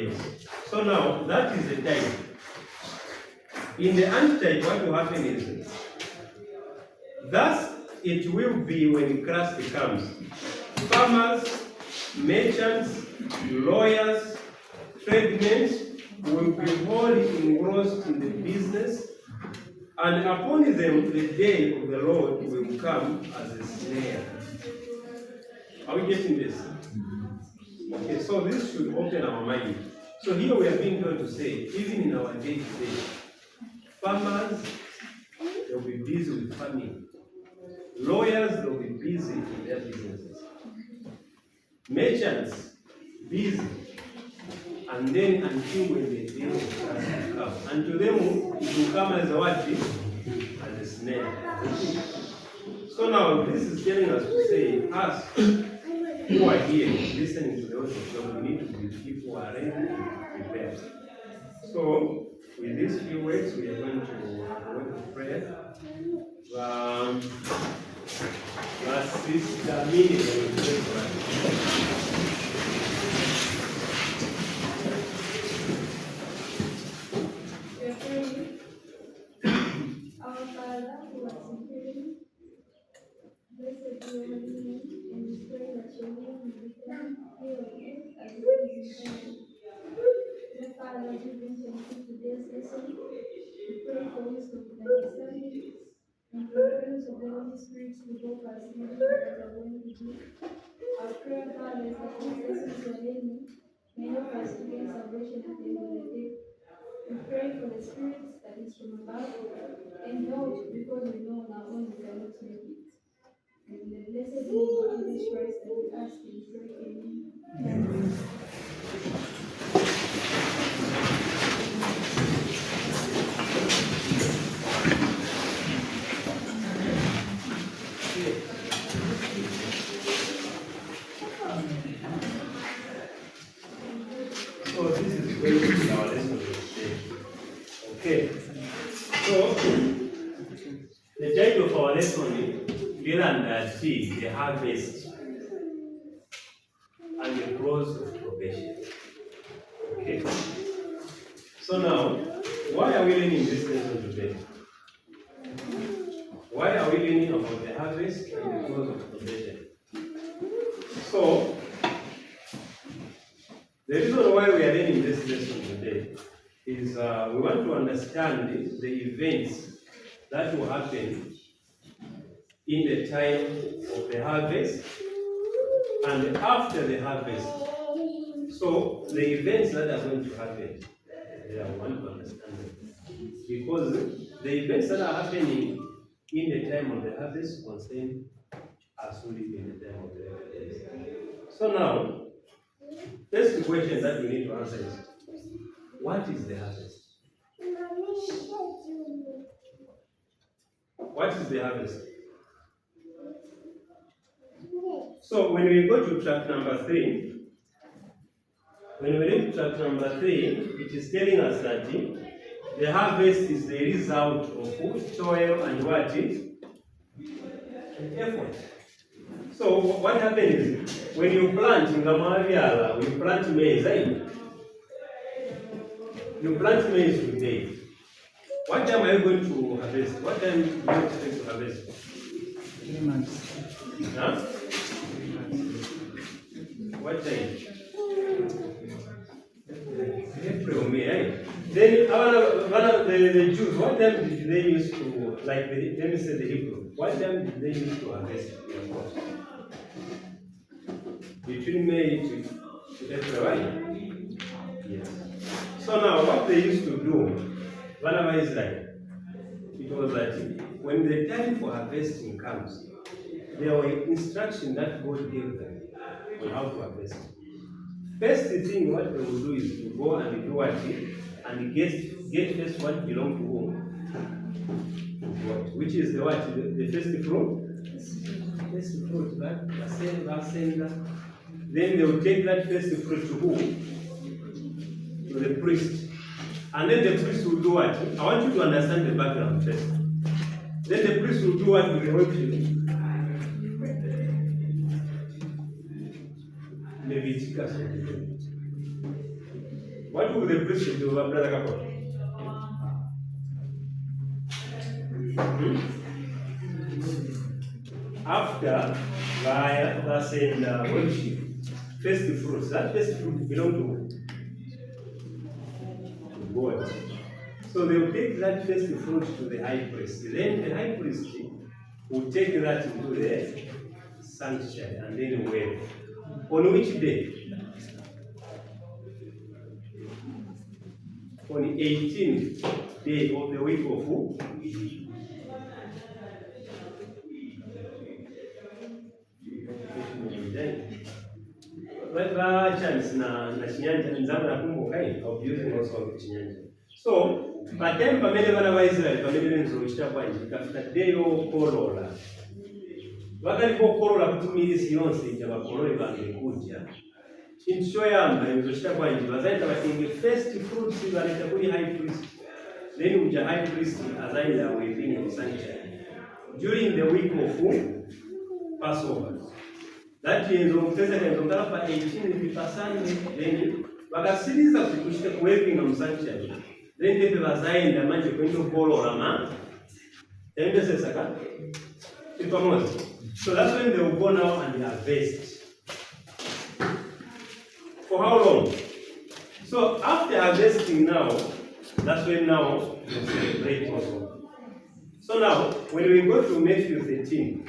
Yes. So now, that is the type. In the antitype, what will happen is, thus it will be when Christ comes. Farmers, merchants, lawyers, tradesmen will be wholly engrossed in the business, and upon them the day of the Lord will come as a snare. Are we getting this? Okay, so this should open our mind. So here we are being told to say, even in our day-to-day, farmers, they'll be busy with farming. Lawyers, they'll be busy in their businesses. Merchants, busy. And then until when the day of Christ will come. And to them, it will come as a what? As a snare. So now, this is telling us to say, us who are here listening to the word of God, we need to be people who are ready and prepared. So, with these few words, we are going to have a word of prayer. Sister Minnie will pray for us. Our Father who art in heaven, blessed be your holy name, and we pray that your name will be done here on earth as it is in heaven. Dear Father, as we bring to today's lesson, we pray for wisdom and understanding, and for the presence of the Holy Spirit to go us in everything that we are going to do. Our prayer, Father, is that these lessons we are learning may help us to gain salvation at the end of the day. We pray for the Spirit that is from above, and help because we know on our own we cannot make it. And in the blessed name of Jesus Christ that we ask and pray, amen. Amen. So this is going to be our lesson today. Okay. So the title of our lesson is the harvest and the close of probation. Okay. So now, why are we learning this lesson today? Why are we learning about the harvest and the close of probation? So, the reason why we are learning this lesson today is we want to understand the events that will happen in the time of the harvest and after the harvest. So, the events that are going to happen, we want to understand them. Because the events that are happening in the time of the harvest concern us who live in the time of the harvest. So now, first question that we need to answer is, what is the harvest? What is the harvest? So when we go to tract number 3, when we read tract number 3, it is telling us that the harvest is the result of toil and what is? And effort. So what happens is, when you plant in Gamaliala, when you plant maize, you plant maize today. What time are you going to harvest? What time do you expect to harvest? 3 months. Huh? What time? April, May, right? Then one of the Jews, what time did they use to, like, let me say the Hebrew, what time did they use to harvest their crops? Between May to April, right? Yes. So now, what they used to do, whenever is like, it was that when the time for harvesting comes, there were instructions that God gave them on how to harvest. First thing what they will do is to go and do what? And get first what belongs to whom? God, which is the what? The first fruit? First fruit, that. Then they will take that first fruit to who? To the priest. And then the priest will do what? I want you to understand the background first. Then the priest will do what with the worship? Leviticus. What would the priest do, Brother Kapo? After by saying worship, first fruits, that first fruit belong to God. So they will take that first fruit to the high priest. Then the high priest will take that into the sanctuary and then wave. On which day? On the 18th day of the week of who? Chance na chinyanja nzama nakumbuka I'll be using also chinyanja. So patemu pamene vana va Israeli pamene nzochita bwanji kafika day yokolola vakalipo kuti milisi yonse ija vakolole vange kuja chinthu choyamba nzochita bwanji vazaita vatenge first fruits valeta kuli high priest, then uja high priest azaenda within the sanctuary during the week of Passover. That is mteza kenzongala pa 18 then vakasiriza kukushika kuweping on sanctuary. Then they vazaenda manje kwenda kolola ma. Ende sesaka. So that's when they will go now and harvest. For how long? So after harvesting now, that's when now we celebrate also. So now, when we go to Matthew 13,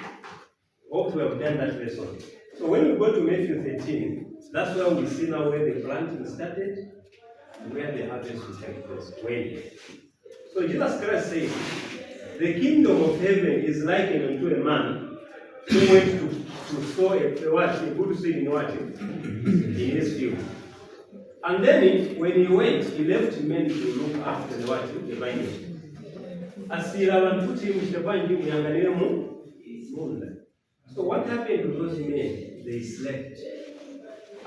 hope we have done that lesson. So when we go to Matthew 13, that's where we see now where the planting started and where the harvest will take place. When? So Jesus Christ says, the kingdom of heaven is likened unto a man who went to sow a good seed in what? In his field. And then when he went, he left men to look after the what? The vineyard. Asira abantu kuti mutabanji muyanganire munda. So what happened to those men? They slept.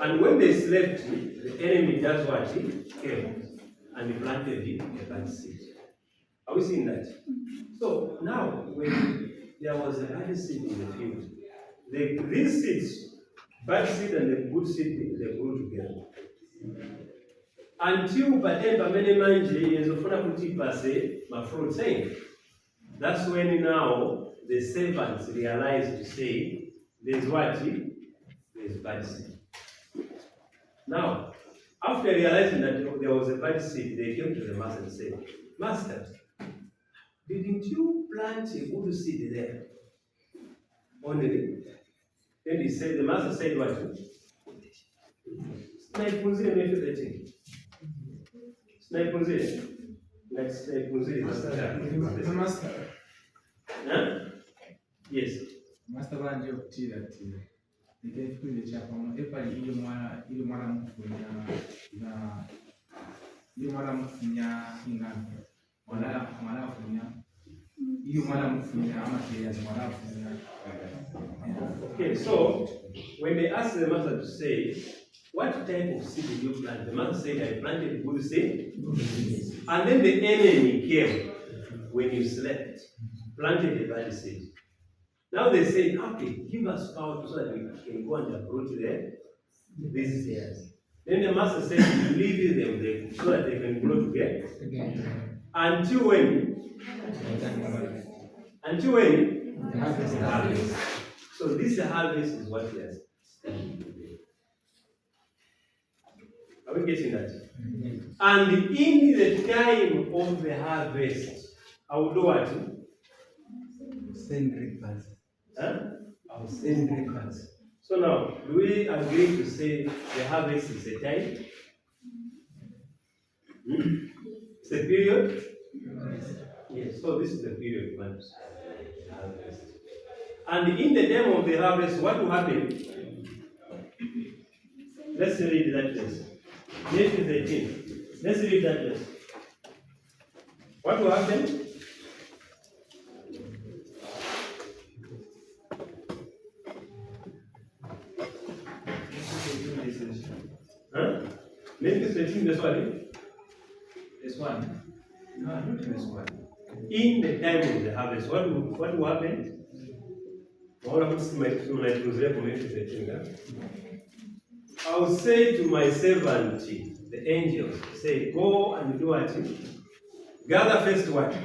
And when they slept, the enemy does what? He came and planted a bad seed. Are we seeing that? So now, when there was a bad seed in the field, these seeds, bad seed and the good seed, they grew together. Until patemba mene manje yenzofuna kuti pase mafruit saying. That's when now the servants realize to say, there's what? There's bad seed. Now, after realizing that there was a bad seed, they came to the master and said, Master, didn't you plant a good seed there? Only. Then he said, the master said what? Snaipunzile Matthew 13. Snaipunzile. Next snaipunzile. Master. Huh? Yes. Master banje okutira tira. Ndefikiri chapamo epali ile mwana mfunya ingano. Mwana mfunya. Ile mwana mfunya ama kiasi mwana mfunya. Okay, so when they asked the master to say, what type of seed did you plant? The master said, I planted good seed. And then the enemy came when you slept, planted a bad seed. Now they say, okay, give us power so that we can go and approach these stairs. Then the master said, leave them there so that they can grow together. Until when? Until when? Harvest. So this harvest is what we are studying today. Are we getting that? Mm-hmm. And in the time of the harvest, I will do what? Send reapers. Huh? I will send reapers. So now, do we agree to say the harvest is a time? It's a period? Yes, so this is the period when harvest. And in the time of the harvest, what will happen? Let's read that verse. Matthew 13. Let's read that verse. What will happen? Huh? Matthew 13, verse 1. This one. No, not this one. In the time of the harvest, what will happen? I will say to my servant, the angels say, go and do what? Gather first what?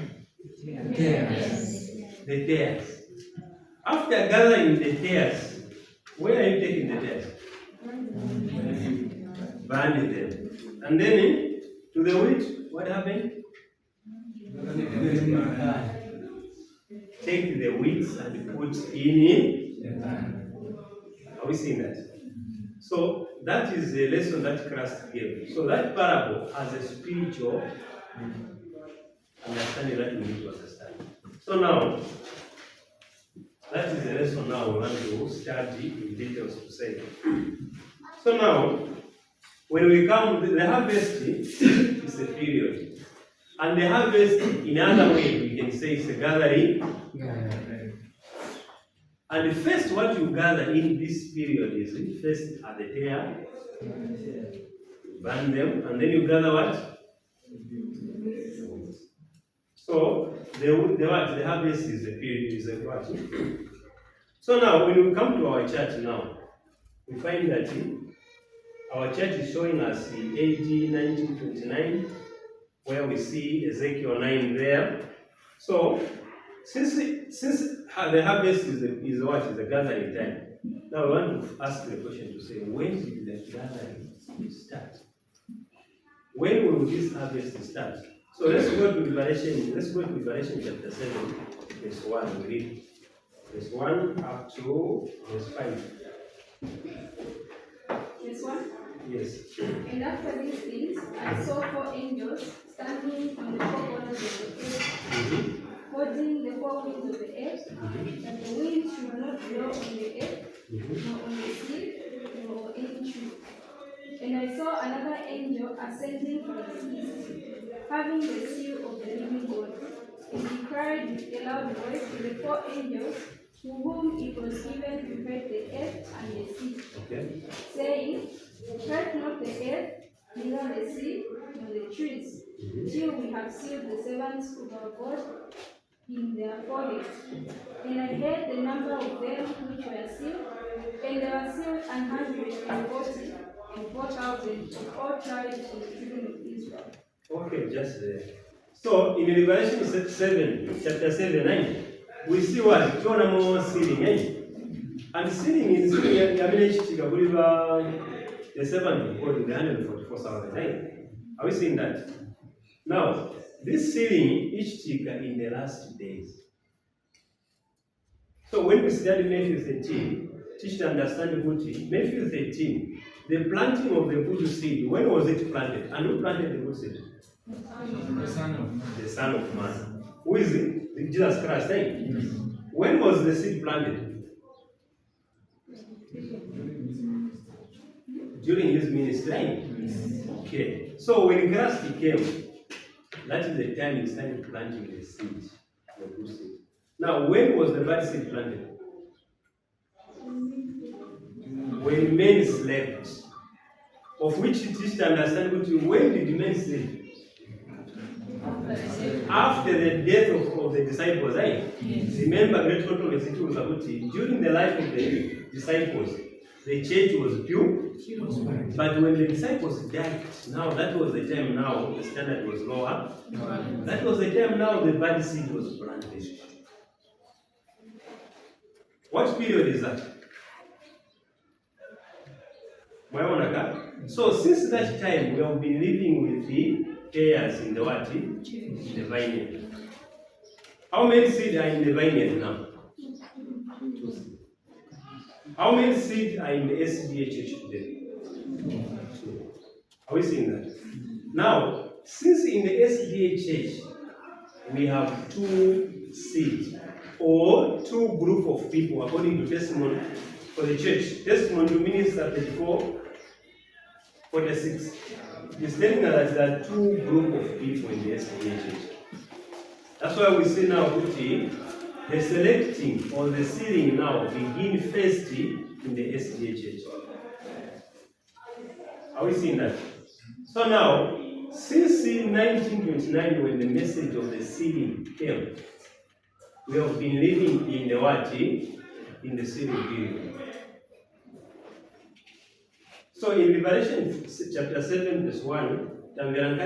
The tares. After gathering the tares, where are you taking the tares? Burning them. And then to the wheat, what happened? Take the wheat and put in the pan. Are we seeing that? So that is the lesson that Christ gave. So that parable has a spiritual understanding that we need to understand. So now, that is the lesson now we want to study in details to say. So now, when we come, the harvest is a period. And the harvest, in other way, we can say it's a gathering. And first, what you gather in this period is first at the tare, burn them, and then you gather what? So the what? The harvest is the period, is the what? So now, when we come to our church now, we find that our church is showing us in AD 1929, where we see Ezekiel 9 there. So, since the harvest is what? Is the gathering time. Now we want to ask the question to say, when did the gathering start? When will this harvest start? So let's go to Revelation. Let's go to Revelation chapter 7, verse 1. We read verse 1 up to verse 5. This one? Yes. And after these things, I saw 4 angels standing on the 4 corners of the earth, holding the 4 winds of the earth, that the wind should not blow on the earth, nor on the sea, nor on any tree. And I saw another angel ascending from the east, having the seal of the living God. And he cried with a loud voice to the 4 angels, to whom it was given to hurt the earth and the sea, saying, hurt not the earth, neither the sea, nor the trees, till we have sealed the servants of our God in their foreheads. And I heard the number of them which were sealed, and there were sealed 144,000 of all tribes of the children of Israel. Okay, just there. So in Revelation 7, chapter 7, 9, we see what? John more sealing, and sealing is the servant of God in the 144,000. Are we seeing that? Now, this sealing each tika in the last days. So when we study Matthew 13, teach to understand Buddha. Matthew 13, the planting of the Buddha seed, when was it planted? And who planted the Buddha seed? The Son of Man. The Son of Man. Who is it? Jesus Christ, right? Yes. When was the seed planted? During his ministry. Yes. Okay. So when Christ came, that is the time he started planting the seed, the good seed. Now, when was the bad seed planted? When men slept. Of which it is to understand when did men sleep? After the death of the disciples, right? Yes. Remember, great controversy was about it. During the life of the disciples, the church was pure. But when the disciples died, now that was the time now the standard was lower. That was the time now the bad seed was planted. What period is that? So since that time we have been living with the tares in the what? In the vineyard. How many seeds are in the vineyard now? 2 seeds. How many seeds are in the SDA church today? 2. Are we seeing that? Now, since in the SDA church we have 2 seeds or 2 group of people according to testimony for the church. Testimony to minister 34:46. It's telling us that there are 2 group of people in the SDA church. That's why we see now the selecting or the sealing now begin first in the SDA church. Are we seeing that? So now, since 1929 when the message of the sealing came, we have been living in the what? In the sealing period. So in Revelation chapter 7 verse 1, tambira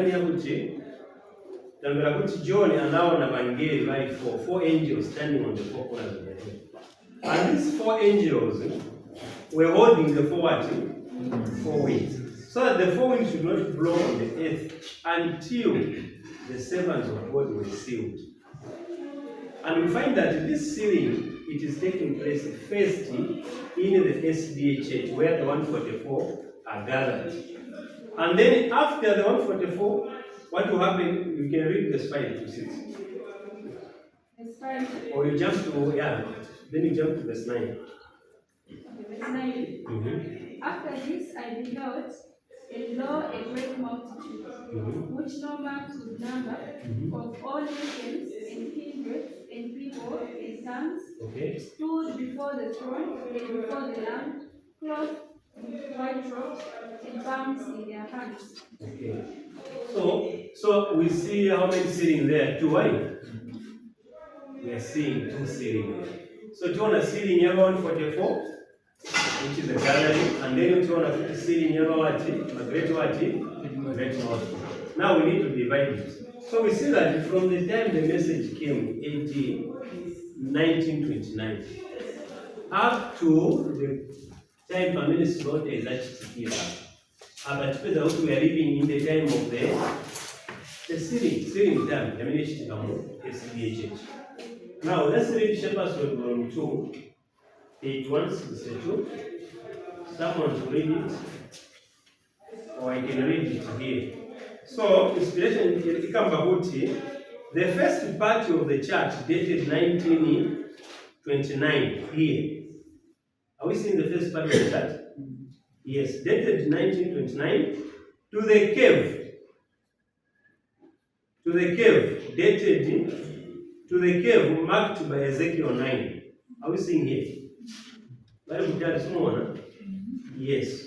kuti John anaona vangeli vai four angels standing on the four corners of the earth. And these four angels were holding the four what? Four winds. So that the four winds should not blow on the earth until the servants of God were sealed. And we find that this sealing, it is taking place first in the SDA church, where the 144 are gathered. And then after the 144, what will happen? You can read verse 5 to 6. Verse 5. Or you jump to, then you jump to verse 9. Okay, verse 9. Mm-hmm. After this I beheld, and lo, a great multitude, which no man could number, of all nations and kindreds and people and tongues, stood before the throne and before the Lamb, clothed with white robes and palms in their hands. Okay. So we see how many sitting there? Two, right? We are seeing two sitting there. So John is sitting here 144. Which is a gathering, and then you want to see in your great multitude. Now we need to divide it. So we see that from the time the message came, AD 1929, up to the time Family Slaughter is actually here. But we are living in the time of the sitting time, the SDA. Now let's read Shepherd's Word Volume 2. Page 162. Someone to read it, or I can read it here. So, inspiration Ikambabuti, the first party of the church dated 1929 here. Are we seeing the first part of the church? Yes, dated 1929 to the cave. Dated to the cave marked by Ezekiel 9. Are we seeing here? Yes.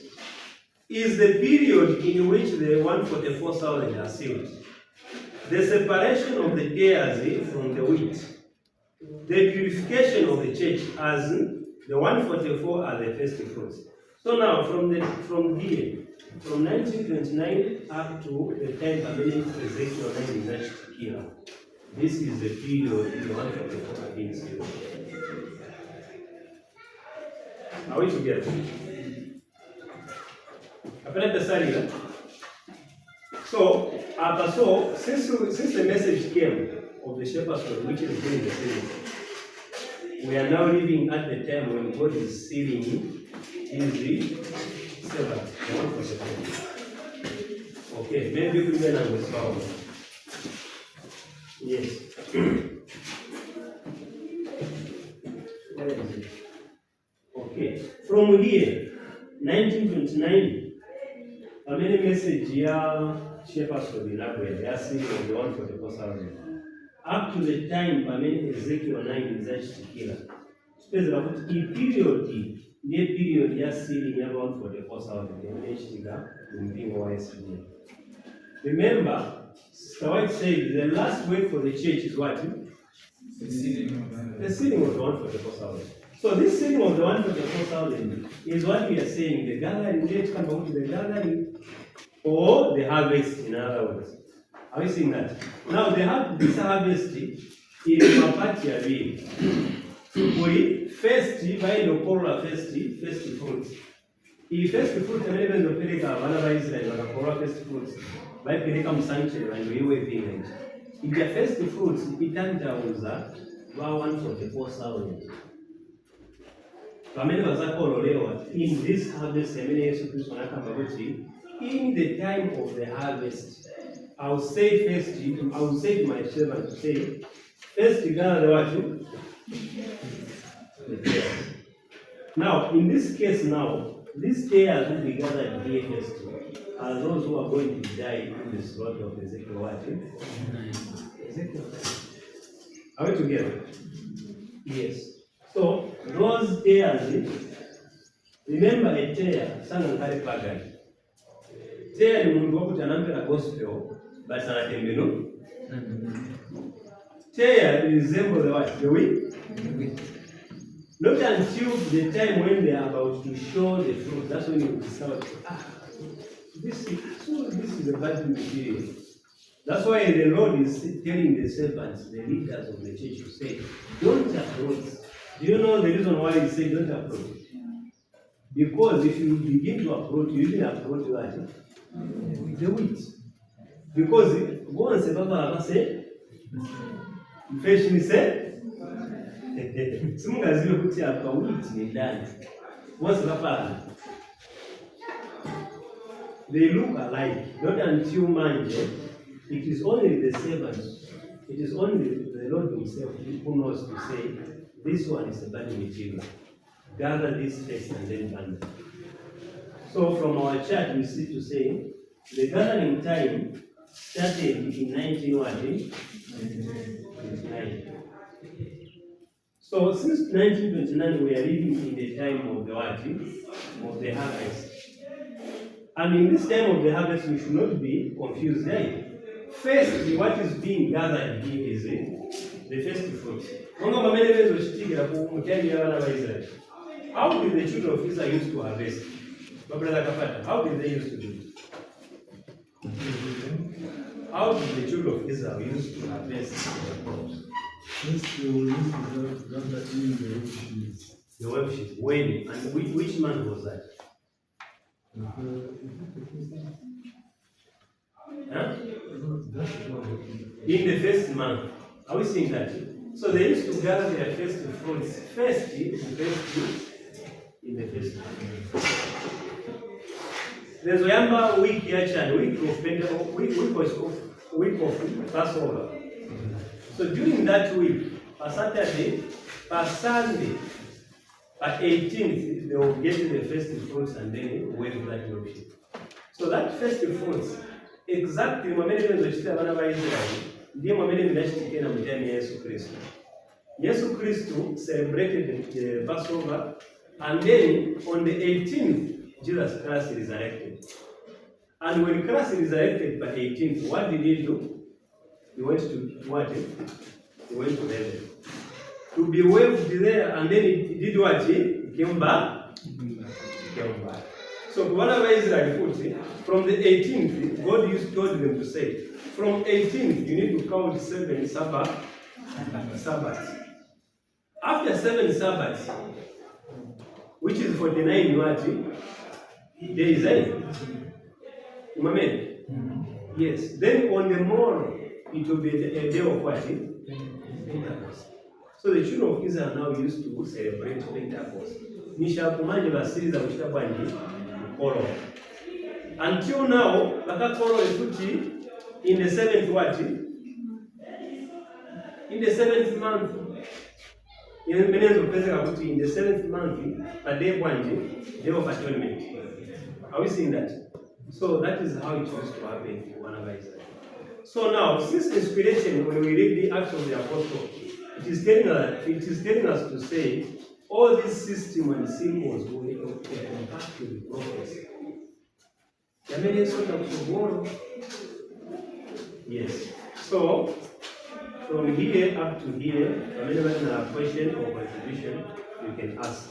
Is the period in which the 144,000 are sealed. The separation of the tares from the wheat. The purification of the church as the 144 are the first fruits. So now from here, from 1929 up to the time Ezekiel 9 is actually here. This is the period in the 144 are being sealed. Are we together? So, since the message came of the shepherd's word, which is doing the sealing, we are now living at the time when God is sealing in the servant. Okay, maybe we can understand. Yes. Where is it? Okay, from here, 1929, how many message here shepherds for the library? They are seeing of the 144,000. Up to the time, Ezekiel 9 is actually here. Space about the period, the period they are seeing about 144,000. They actually got being OSD. Remember, Sister White said the last word for the church is what? The sealing of the 144,000. So this sealing of the 144,000 is what we are saying, the gathering, let's come out to the gathering or the harvest, in other words. Are we seeing that? Now they have this harvest in Mapatia Bay. We first by the Korah first fruits. The first fruit even the Peleka, one of Israel, or Korah first fruits, by Peleka sanctuary and we were being. In the first fruits, it turned out about 144,000. In this harvest, in the time of the harvest, I will say to my servant to say, first gather the what? The tares. Now, in this case these tares will be gathered here first are those who are going to die in the slaughter of Ezekiel what? Ezekiel. Are we together? Yes. So, those tares, remember a tear, sang very pagan. Tear ni mungu wakuti anampela gospel, but anatembe no? Tear resemble the what? The wheat? Not until the time when they are about to show the fruit, that's when you discover, this is a bad material. That's why the Lord is telling the servants, the leaders of the church, to say, don't approach. Do you know the reason why he said don't approach? Because if you begin to approach, you even approach what? With the wheat. Because once a Papa say, fish ni say, simungaziwe kuti apa wheat ni ndani. Once Papa, they look alike, not until manje. It is only the servants, it is only the Lord himself who knows to say, this one is a bad material. Gather this first and then burn. So from our chart, we see to say, the gathering time started in 1929. So since 1929, we are living in the time of the what? Of the harvest. And in this time of the harvest, we should not be confused. Right? First, what is being gathered here is the first fruit. How did the children of Israel used to harvest? How did they used to do it? How did the children of Israel used to harvest their crops? The web sheet. When? And which month was that? Huh? In the first month. Are we seeing that? So they used to gather their first fruits first in the first month. There's a week here, week of Passover. So during that week, per Saturday, per Sunday, at 18th, they will get the first fruits and then wave that option. So that first fruits, exactly mwamene mwezochita abana ba Israeli, ndiye mwamene mnashikena mjani Yesu Kristo. Yesu Kristo celebrated the Passover, and then on the 18th, Jesus Christ resurrected. And when Christ resurrected by 18th, what did he do? He went to what? He went to heaven. To be waved there, and then he did what? He came back. So whatever Israel put, from the 18th, God told them to say, from 18th, you need to count 7 Sabbaths. After 7 Sabbaths, which is 49 what? Days, right? Amen. Yes. Then on the morrow, it will be a day of what? Pentecost. So the children of Israel now used to celebrate Pentecost. Nishakumanje basiriza kushika bwanji kolo. Until now, bakakolo efuti in the 7th what? In the 7th month. In the 7th month, a day bwanji, day of atonement. Are we seeing that? So that is how it used to happen in one of Israel. So now, since inspiration, when we read the Acts of the Apostles, it is telling us to say all this system and symbols will come back to the prophecy. Yes. So from here up to here, whenever you have a question or contribution, you can ask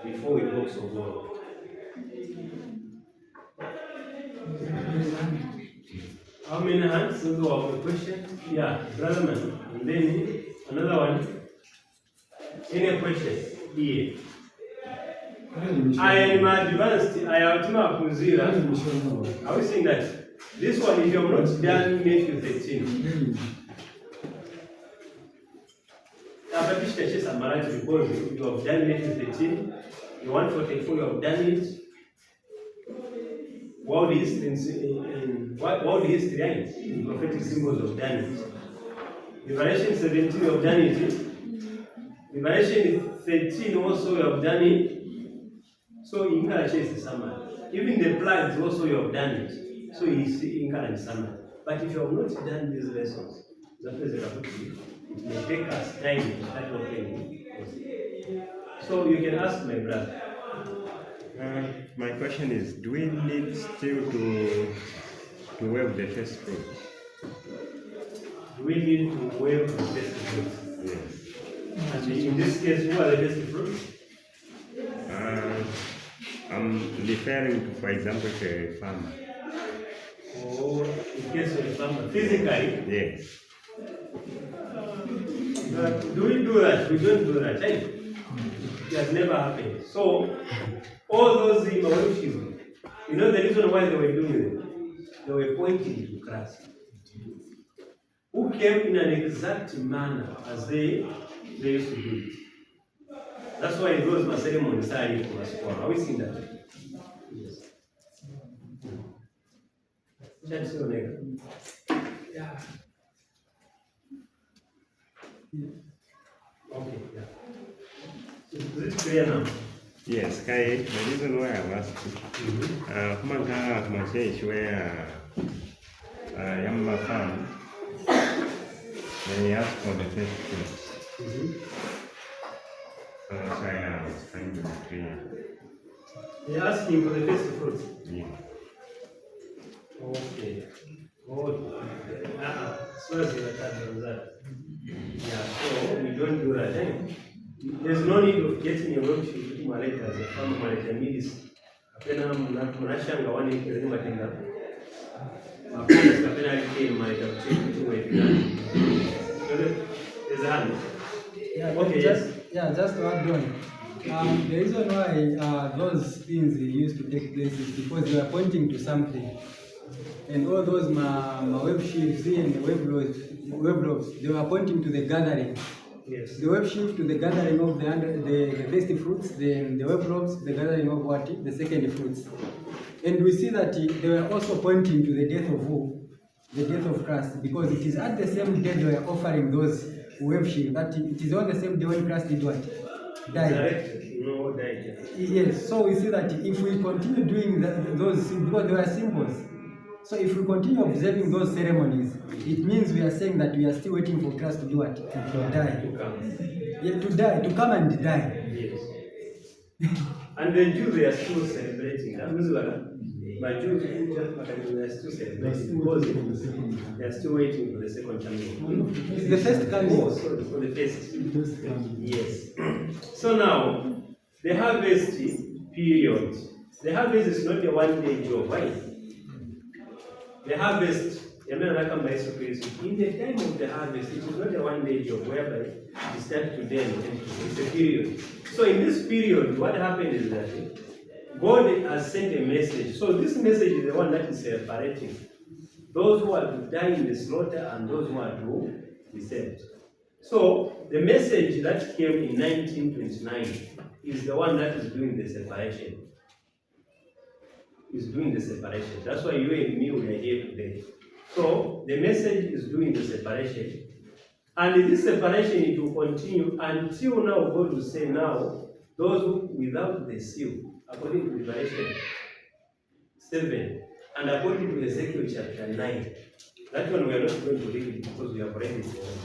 before we go so far. How many hands do you have a question? Yeah, brother man. And then another one. Any question? Here. I am advanced. I have Tima Kuzira. Are we saying that? This one, if you have not done Matthew 13. Because you have done Matthew 13, you 144, you have done it. World history in prophetic symbols of done it. Revelation 17, you have done it. Revelation 13 also you have done it. So in English is summer. Even the plagues also you have done it. So you see English summer. But if you have not done these lessons, it may take us time to start opening. So you can ask my brother. My question is, do we need still to wave the first fruit? Do we need to wave the first fruit? Yes. And in this case, who are the best fruits? I'm referring to, for example, to a farmer. Or in case of farmer, physically. Yes. But do we do that? We don't do that, right? It has never happened. So, all those in worship, you know the reason why they were doing it? They were pointing to Christ, who came in an exact manner as they used to do it. That's why those ceremonies are for us. Are we seeing that? Yes. Church Omega. Yeah. Okay, yeah. So is it clear now? Yes, Kai, the reason why I asked you, come on, my church where Yamba farm, they asked for the first fruits. So that's why I was trying to be clear. They're asking for the first fruits. Yeah. Okay. Oh, as far as you're on that. Yeah, so we don't do that. Eh? There's no need of getting a worksheet to Maleka as a farmer Maleka needs. Apena mnashanga wani kizini matenga. Apena kapena kike Maleka kucheki wewe. There's a hand. Yeah, Okay, just to add on. The reason why those things used to take place is because they are pointing to something. And all those web sheaves and the web ropes, they were pointing to the gathering. Yes. The web sheaf to the gathering of the first fruits, then the web ropes, the gathering of what? The second fruits. And we see that they were also pointing to the death of who? The death of Christ, because it is at the same day they were offering those web sheaf, that it is on the same day when Christ did what? Died. Died. Yes, so we see that if we continue doing those, because they were symbols, so if we continue observing those ceremonies, it means we are saying that we are still waiting for Christ to do what? To die. To come. Yeah, to die, to come and die. Yes. And the Jews, they are still celebrating. But Jews, they are still celebrating because they are still waiting for the second coming. The first coming. Oh, sorry, for the first. Yes. So now, the harvest period. The harvest is not a one-day job, right? The harvest, in the time of the harvest, it is not a one-day job whereby you start today and end today. It's a period. So in this period, what happened is that God has sent a message. So this message is the one that is separating those who are to die in the slaughter and those who are to be saved. So the message that came in 1929 is the one that is doing the separation. Is doing the separation. That's why you and me, we are here today. So the message is doing the separation. And this separation, it will continue until now God will say now, those who without the seal, according to Revelation 7, and according to Ezekiel chapter 9. That one we are not going to read it because we have read it already.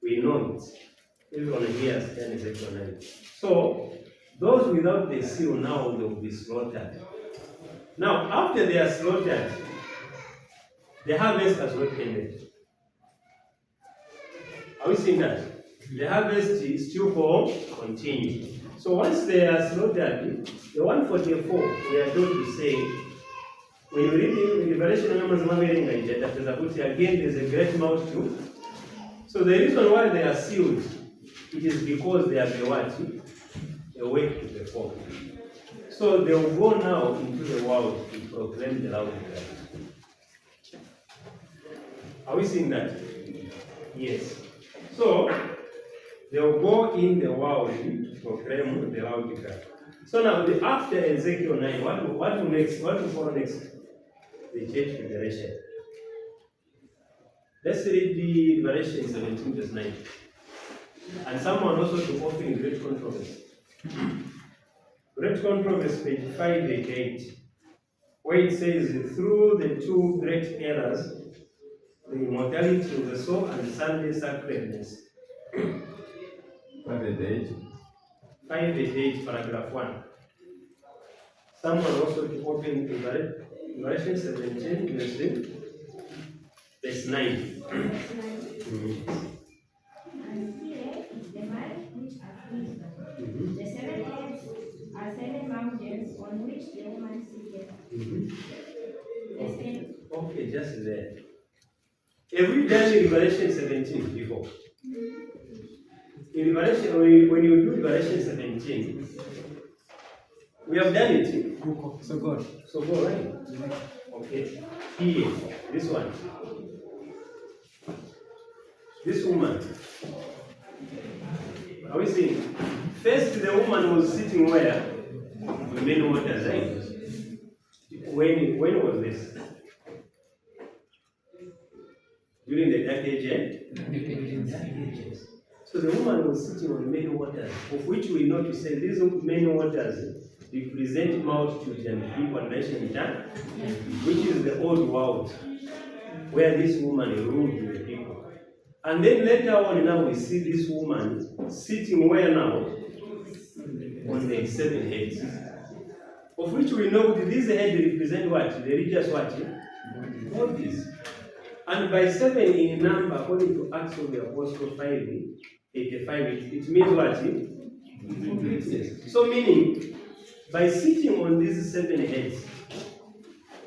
We know it. Everyone here has done Ezekiel 9. So those without the seal now they will be slaughtered. Now, after they are slaughtered, the harvest has not ended. Are we seeing that? The harvest is still for continue. So once they are slaughtered, the 144, we are told to say, when you read the Revelation again, there's a great multitude. So the reason why they are sealed, it is because they have a what? A work to perform. So they will go now into the world to proclaim the love of God. Are we seeing that? Yes. So they will go in the world to proclaim the love of God. So now after Ezekiel 9, what will next? What will follow next? The church federation. Let's read the Revelation 17 verse 9. And someone also to open great controversy. Great controversy, page 588, where it says, through the two great errors, the immortality of the soul and Sunday sacredness. 588. 588, paragraph 1. Someone also to open Revelation 17, verse 9. And here is the man Okay, just there. Have we done Liberation 17 before? In Liberation, when you do Liberation 17, we have done it. So God. So go right. Okay. Here, this one. This woman. Are we seeing? First, the woman was sitting where? The main waters, right? When was this? During the Dark Ages. So the woman was sitting on many waters, of which we know to say these many waters represent multitudes and people and nation tongue, which is the old world, where this woman ruled the people. And then later on now we see this woman sitting where now? On the 7 heads. Of which we know that these heads represent what? The religious what? Bodies. And by 7 in number, according to Acts of the Apostle 5:85, it means what? Completeness. So meaning, by sitting on these 7 heads,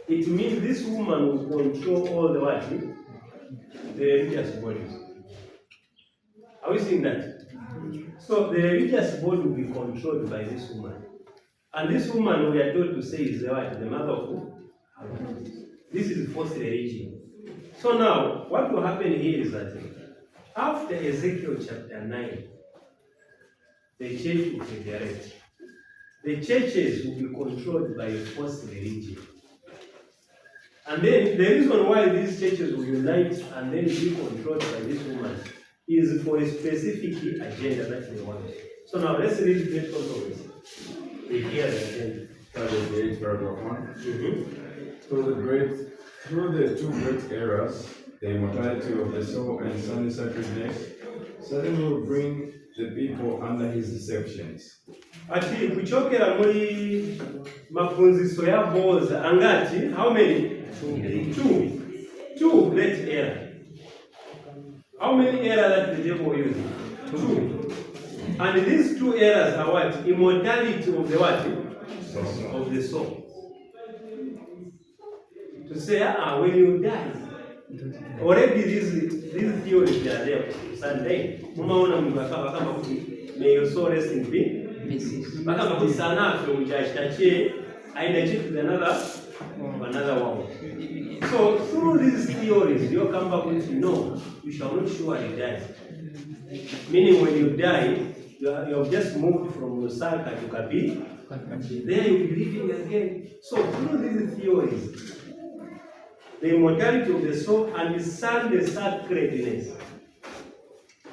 it means this woman will control all the what? The religious bodies. Are we seeing that? So the religious body will be controlled by this woman. And this woman we are told to say is the what? The mother of who? This is false religion. So now, what will happen here is that after Ezekiel chapter 9, the church will federate. The churches will be controlled by a false religion. And then the reason why these churches will unite and then be controlled by this woman is for a specific agenda that they want. So now let's read the first of it. They hear the agenda. That is the 8th paragraph 1. Through the two great eras, the immortality of the soul and Sunday sacredness, Satan will bring the people under his deceptions. Ati kuchokera muri mafunziso ya boza angati how many? Two great era. How many eras that the devil uses? 2. And these 2 eras are what? Immortality of the what? Of the soul. To say, when you die, already these theories are there. Sunday, may your soul rest in peace. Another one. So through these theories, you come back with no, you shall not surely die. Meaning when you die, you have just moved from Lusaka to Kabi. There you will be living again. So through these theories, the immortality of the soul and the Sunday sacredness.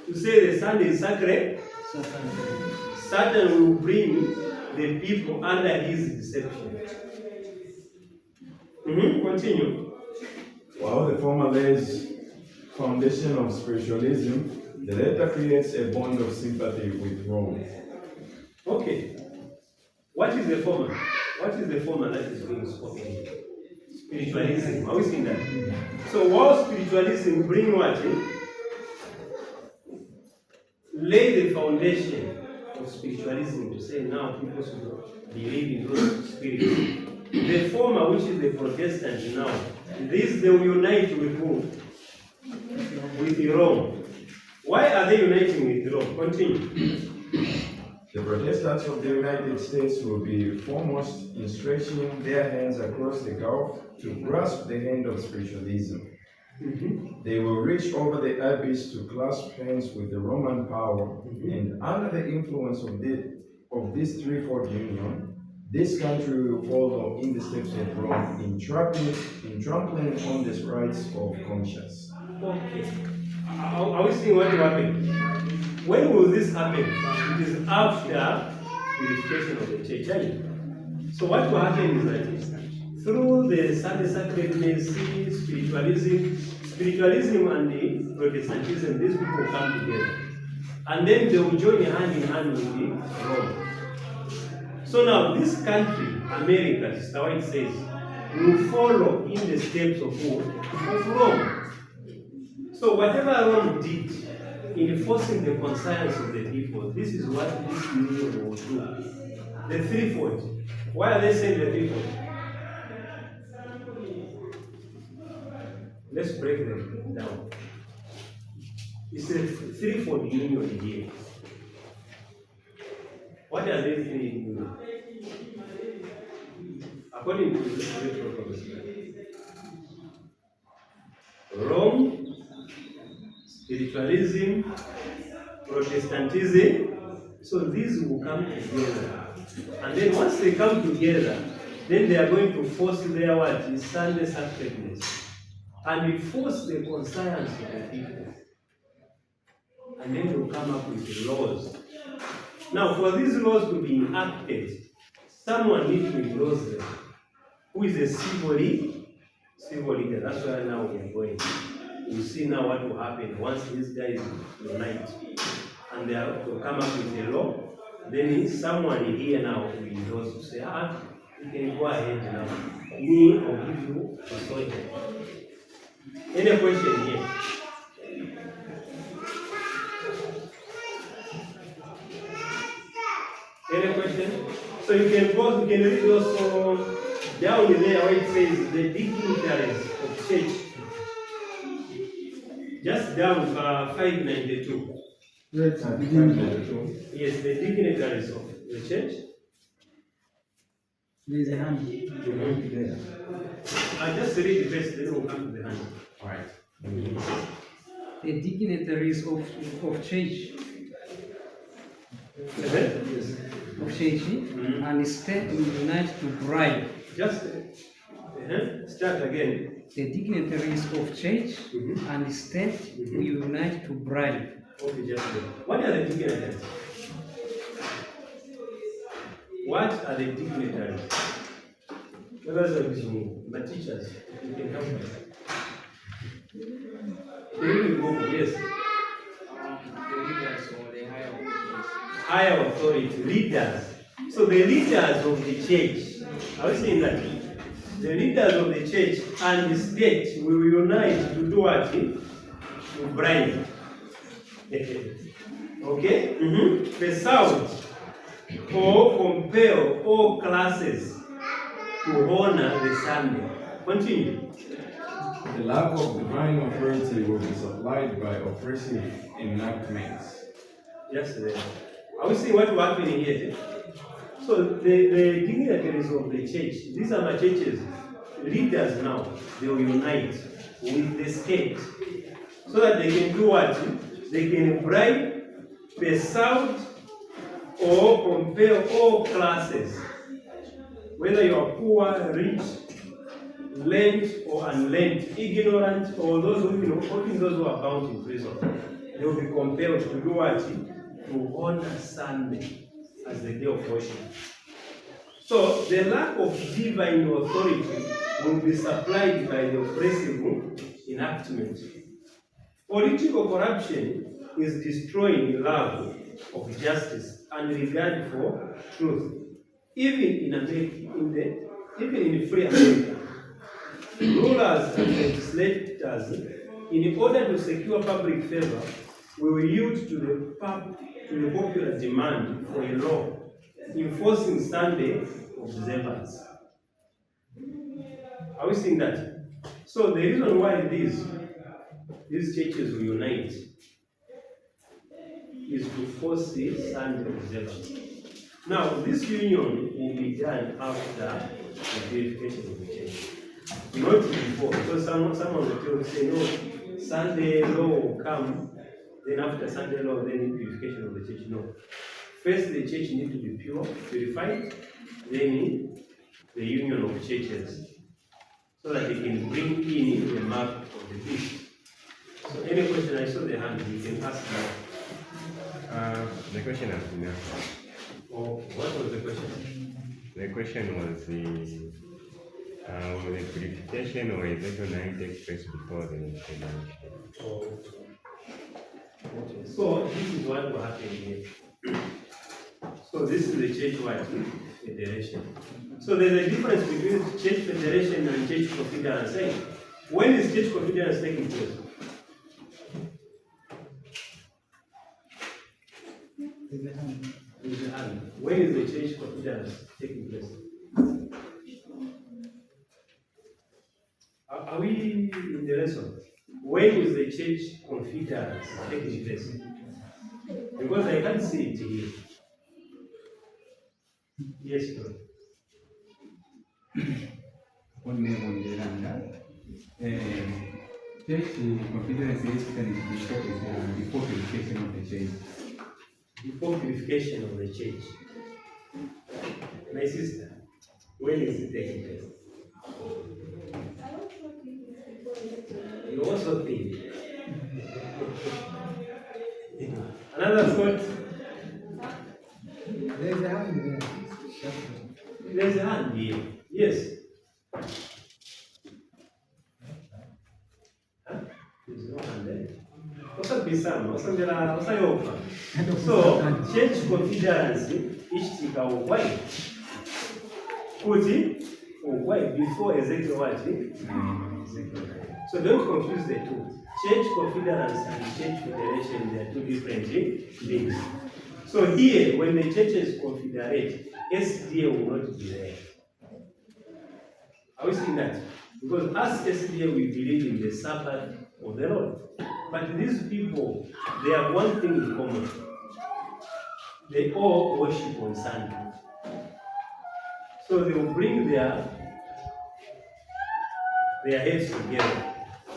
To say the Sunday is sacred, Satan will bring the people under his deception. Continue. While the former lays foundation of spiritualism, the latter creates a bond of sympathy with Rome. Okay. What is the former? What is the former that is being spoken here? Spiritualism. How is it that? So while spiritualism bring what? Lay the foundation of spiritualism to say now people should believe in those spirits. The former, which is the Protestant now, this they will unite with who? With Rome. Why are they uniting with Rome? Continue. The Protestants of the United States will be foremost in stretching their hands across the gulf to grasp the hand of spiritualism. They will reach over the abyss to clasp hands with the Roman power, and under the influence of this threefold union, this country will follow in the steps of Rome in trampling on the rights of conscience. Okay. Are we seeing what will happen? When will this happen? It is after purification of the church. Right? So what will happen is that through the Sunday sacredness, spiritualism and the Protestantism, these people come together. And then they will join hand in hand with the Rome. So now this country, America, Sister White says, will follow in the steps of who? Of Rome. So whatever Rome did in forcing the conscience of the people, this is what this union will do. The threefold. Why are they saying the threefold? Let's break them down. It's a threefold union here. What are these three unions? According to the spiritual prophecy, Rome, spiritualism, Protestantism, so these will come together. And then once they come together, then they are going to force their what is Sunday sacredness. And it force the conscience of the people. And then they'll come up with the laws. Now, for these laws to be enacted, someone needs to endorse them. Who is a civil leader? That's where now we are going. We see now what will happen once these guys unite. And they will come up with a law. Then someone here now will endorse to say, you can go ahead now. Me, I'll give you authority. Any question here? Any question? So you can pause, you can read also down there where it says the dignitaries of church. Just down 592. Yes, Yes, the dignitaries of the church. there is a hand. Together. I just read the verse, then we'll come to the hand. Right. The dignitaries of church, Yes. of church, and state will unite to bribe. Just start again. The dignitaries of church and state will unite to bribe. Okay, just what are the dignitaries? What are the dignitaries? My teachers, you can help us. Yes. The leaders or the higher officials. Higher authority, leaders. So the leaders of the church, are we saying that? The leaders of the church and the state will unite to do what? To bribe. Okay? Persuade or compel all classes to honor the Sunday. Continue. The lack of divine authority will be supplied by oppressive enactments. Yes, are we seeing what will happen here? So the dignitaries of the church, these are my churches, leaders now, they will unite with the state so that they can do what? They can bribe, persuade, or compel all classes, whether you are poor, rich, lent or unlent, ignorant, or those who, even those who are bound in prison, they will be compelled to do what? To honor Sunday as the day of worship. So the lack of divine authority will be supplied by the oppressive enactment. Political corruption is destroying love of justice and regard for truth. Even in America, even in free America, rulers and legislators, in order to secure public favor, will yield to the popular demand for a law enforcing Sunday observance. Are we seeing that? So the reason why these churches will unite is to force the Sunday observance. Now, this union will be done after the purification of the church. Not before, because someone will say, no, Sunday law will come, then after Sunday law, then the purification of the church. No. First, the church needs to be pure, purified, then the union of churches, so that they can bring in the mark of the beast. So, any question? I saw the hand, you can ask now. The question has been answered. Oh, what was the question? The question was the purification or electrolyte takes place before the incarnation. Oh. Okay. So this is what will happen here. So this is the church what? Federation. So there's a difference between church federation and church confederence. When is church confederence taking place? When is the church confederence taking place? Are we in the lesson? When is the church confidence taking place? Because I can't see it here. Yes, Lord. One name on the land. Church confidence is before purification of the church. Before purification of the church. My sister, when is it taking place? You also think. Another thought. There's a hand there. There's a hand here. Yes. Huh? There's no hand there. Also, be some. Also, there are also open. So, church confidence is why? Kuti why before Ezekiel what? So don't confuse the two. Church confidence and church federation, they are two different things. So here, when the churches confederate, SDA will not be there. Are we seeing that? Because as SDA, we believe in the Sabbath of the Lord. But these people, they have one thing in common. They all worship on Sunday. So they will bring their heads together.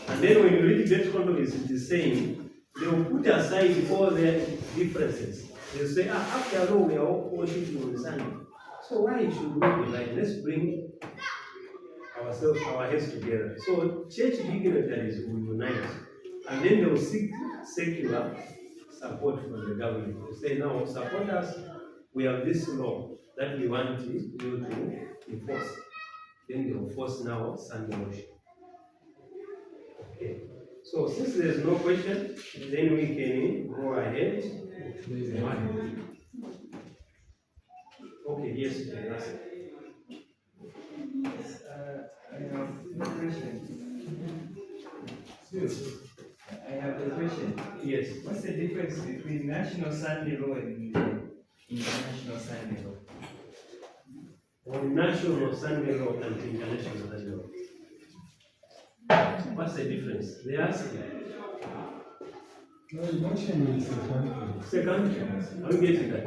And then when you read the context, it is saying, they will put aside all their differences. They'll say, after all, we are all worshiping on Sunday. So why should we divide? Let's bring ourselves, our heads together. So church dignitaries will unite. And then they will seek secular support from the government. They say, now support us. We have this law that we want you to enforce. Then they will force now Sunday worship. Okay. So since there is no question, then we can go ahead. There is a hand. Okay, yes, you can ask. I have a question. I have a question. Yes. What's the difference between national Sunday law and international Sunday law? On national Sunday law and international Sunday law. What's the difference? They ask. No, emotion is a country. Second, are you getting that?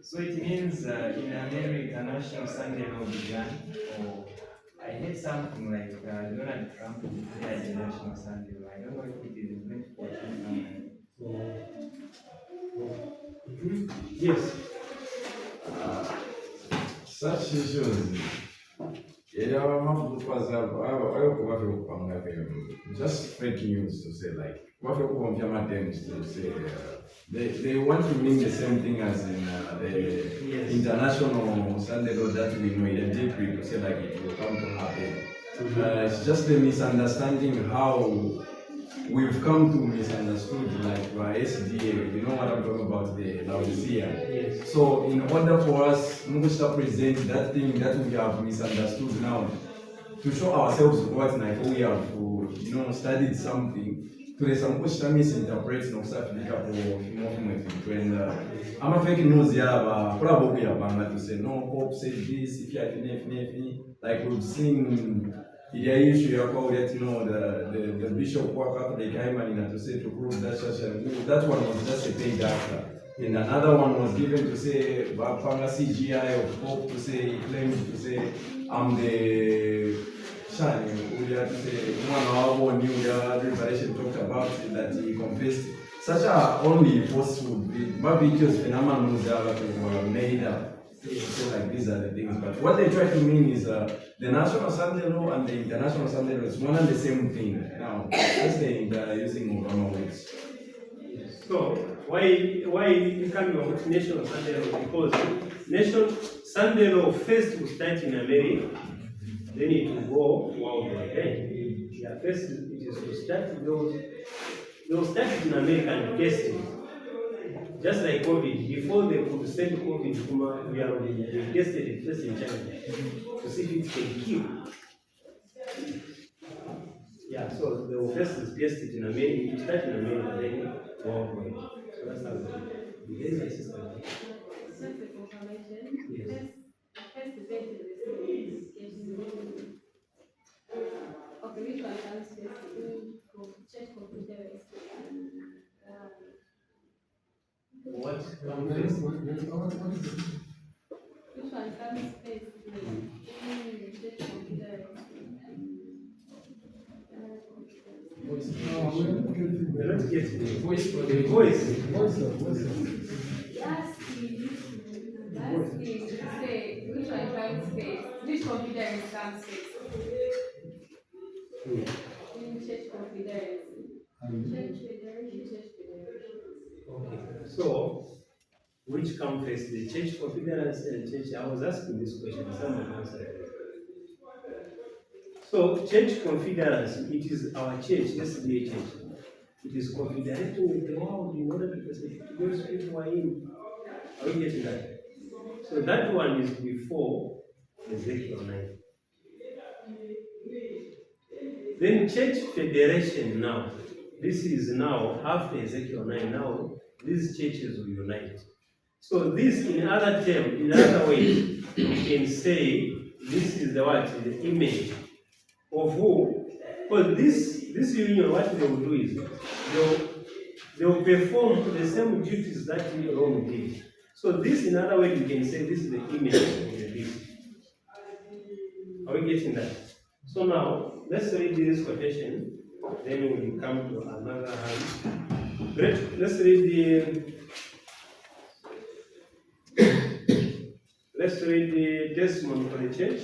So it means in America, national Sunday law began, or I heard something like Donald Trump declared the national Sunday law. I don't know if it is meant for Yes. Such issues, just fake news to say like to say they want to mean the same thing as in the international Sunday law that we know in deeply to say like it will come to happen. It's just a misunderstanding how we've come to misunderstood like by SDA, you know what I'm talking about, the Laodicea. Yes. So in order for us to present that thing that we have misunderstood now, to show ourselves what like we have studied something, to some question misinterpret no safika and I'm a fake news probably to say no Pope said this if you like we've seen the issue the bishop walked up the Caimani to say to prove that church that one was just a paid actor. And another one was given to say Bapanga CGI of Pope to say he claimed to say I'm the Shani, we had to say one knew the revelation talked about it, that he confessed. Such a only falsehood. Maybe just phenomenon were made up. So like these are the things. But what they try to mean is the national Sunday law and the international Sunday law is one and the same thing. Now, just saying they're using Obama words. So why you can't about national Sunday law? Because national Sunday law first will start in America, then it will go worldwide. Yeah, first it is to start they will start it in America and test it. Just like COVID, before they could send COVID, we tested it first in China to see if it can kill. Yeah, so they will first test it in America, to start in America, then worldwide. So that's how it is. Yes, my sister. Just a confirmation. Yes. First debate is the education. Okay, Which one comes first? Church confidence We're not getting it. Voice for The the voice. Last thing, say which one comes first? Which confidence comes first? In church confidence. Church federation. Okay. So, which come first, the church confidence and church? I was asking this question, someone answered it. So, church confidence, it is our church, SDA church. It is confederating with the world in order to persecute those people who are in. Are we getting that? So, that one is before Ezekiel 9. Then, church federation now. This is now after Ezekiel 9. Now, these churches will unite. So this, in other terms, in other ways, we can say this is the what? The image of who? Because this union, what they will do is they will perform the same duties that Rome did. So this, in other ways, we can say this is the image of the beast. Are we getting that? So now let's read this quotation. Then we will come to another hand. Great. Let's read the testimony for the church.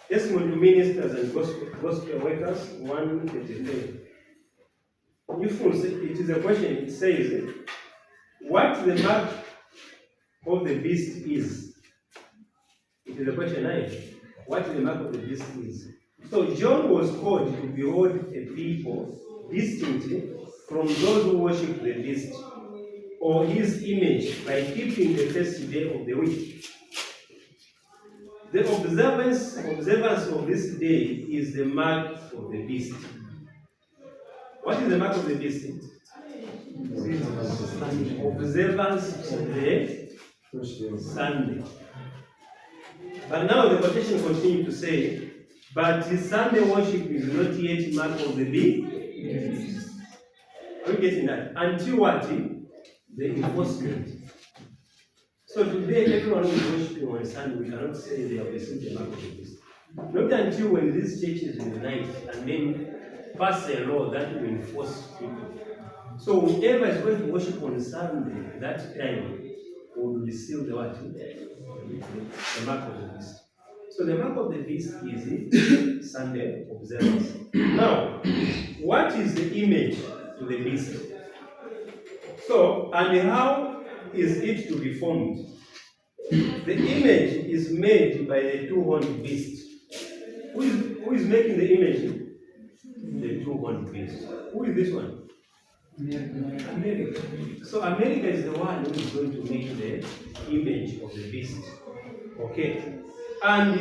Testimony to ministers and gospel workers, 133. If it is a question, it says, what the mark of the beast is? It is a question 9. What the mark of the beast is? So John was called to behold a people distinct from those who worship the beast or his image by keeping the first day of the week. The observance of this day is the mark of the beast. What is the mark of the beast? Observance of the Sunday. But now the quotation continues to say, but Sunday worship is not yet mark of the beast. Are you getting that? Until what? The enforcement. So today, everyone who is worshiping on Sunday, we cannot say they have received the mark of the beast. Not until when these churches unite and then pass a law that will enforce people. So whoever is going to worship on Sunday, that time will receive the what? The mark of the beast. So the mark of the beast is Sunday observance. Now, what is the image to the beast? So, and how is it to be formed? The image is made by the two-horned beast. Who is making the image? The two-horned beast. Who is this one? America. So America is the one who is going to make the image of the beast. Okay. And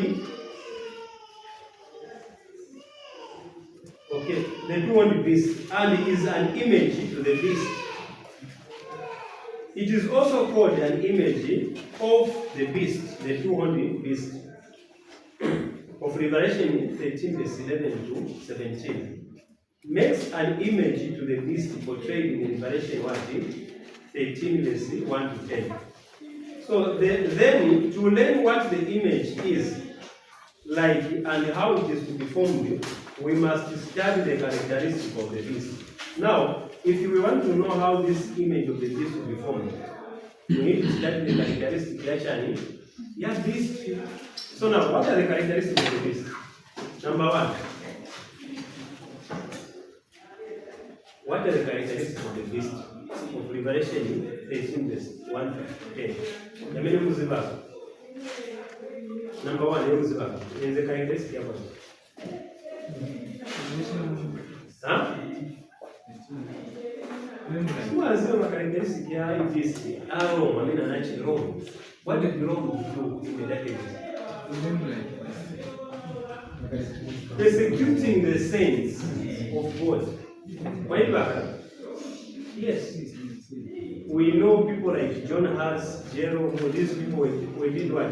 the two-horned beast, and is an image to the beast. It is also called an image of the beast, the two-horned beast. Of Revelation 13, verse 11 to 17. Makes an image to the beast portrayed in Revelation 13, verse 1 to 10. So then, to learn what the image is like and how it is to be formed, we must study the characteristics of the beast. Now, if we want to know how this image of the beast will be formed, we need to study the characteristics actually. Yeah, beast. So now, what are the characteristics of the beast? Number 1. What are the characteristics of the beast? Of Revelation 13, verse 1 to 10. Number 1, is the characteristic of it. Huh? Who has the characteristic of beast? Rome. What did Rome do in the decades? Persecuting the saints of God. Why back? Yes. We know people like John Hus, Jerome, these people were did what?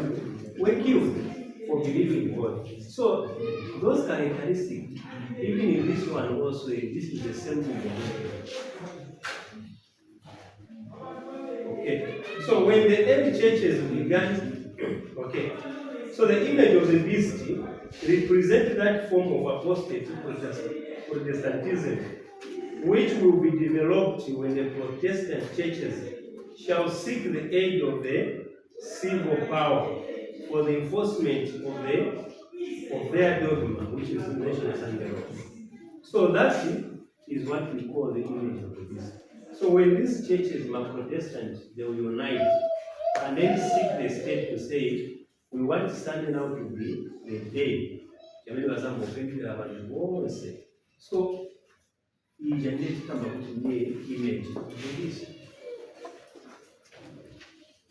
Were killed for believing in God. So those characteristics, even in this one also, this is the same thing. Okay. churches began, okay, so the image of the beast represents that form of apostate Protestantism, which will be developed when the Protestant churches shall seek the aid of the civil power for the enforcement of their dogma, which is national Sunday law. So that is what we call the image of the beast. So when these churches are Protestant, they will unite and then seek the state to say, we want Sunday now to be the day. So he generated the image of the beast.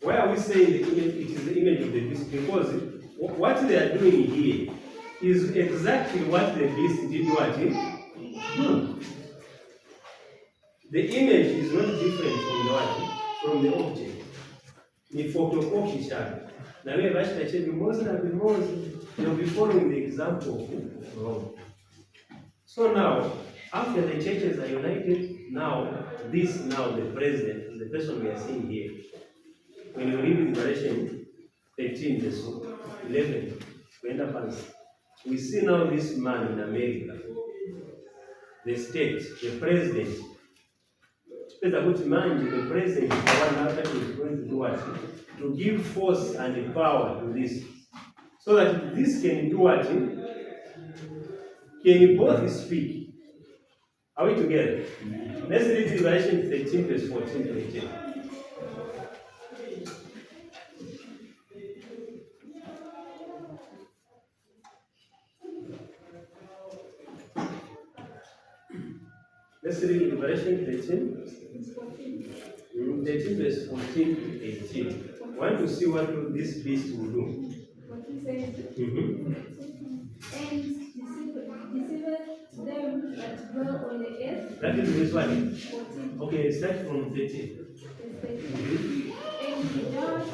Why are we saying the image, it is the image of the beast? Because what they are doing here is exactly what the beast did what? Do. The image is not different from the what? From the object. Ni photocopy shall. Now we have actually they'll be following the example of Rome. So now, after the churches are united, now the president, the person we are seeing here, when you read Revelation 13, verse 11, we see now this man in America, the state, the president. The president is the one after is going to do what? To give force and power to this. So that this can do what? Can both speak. Are we together? Let's read Revelation 13, verse 14 to 18. Let's read Revelation 13, verse 14 to 18. I want to see what this beast will do. What he says, Mm-hmm. and deceiveth them that dwell on the earth. That is verse 1. 14. Okay, start from 13. And he doeth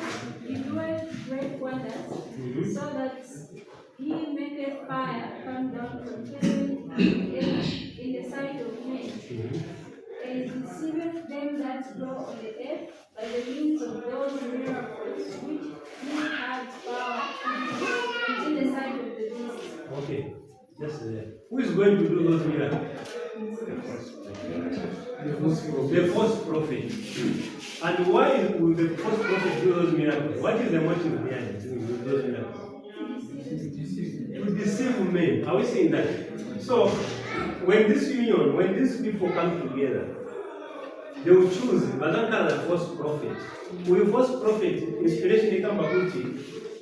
great wonders, so that he maketh fire come down from heaven in the sight of men, and deceiveth them that dwell on the earth by the means of those miracles which he had power to do in the sight of the beast. Okay, just there. Who is going to do those miracles? The false prophet. And why will the false prophet do those miracles? What is the motive behind doing those miracles? To deceive men. Are we seeing that? So, when this union, when these people come together, they will choose a false prophet. With false prophet, inspiration comes back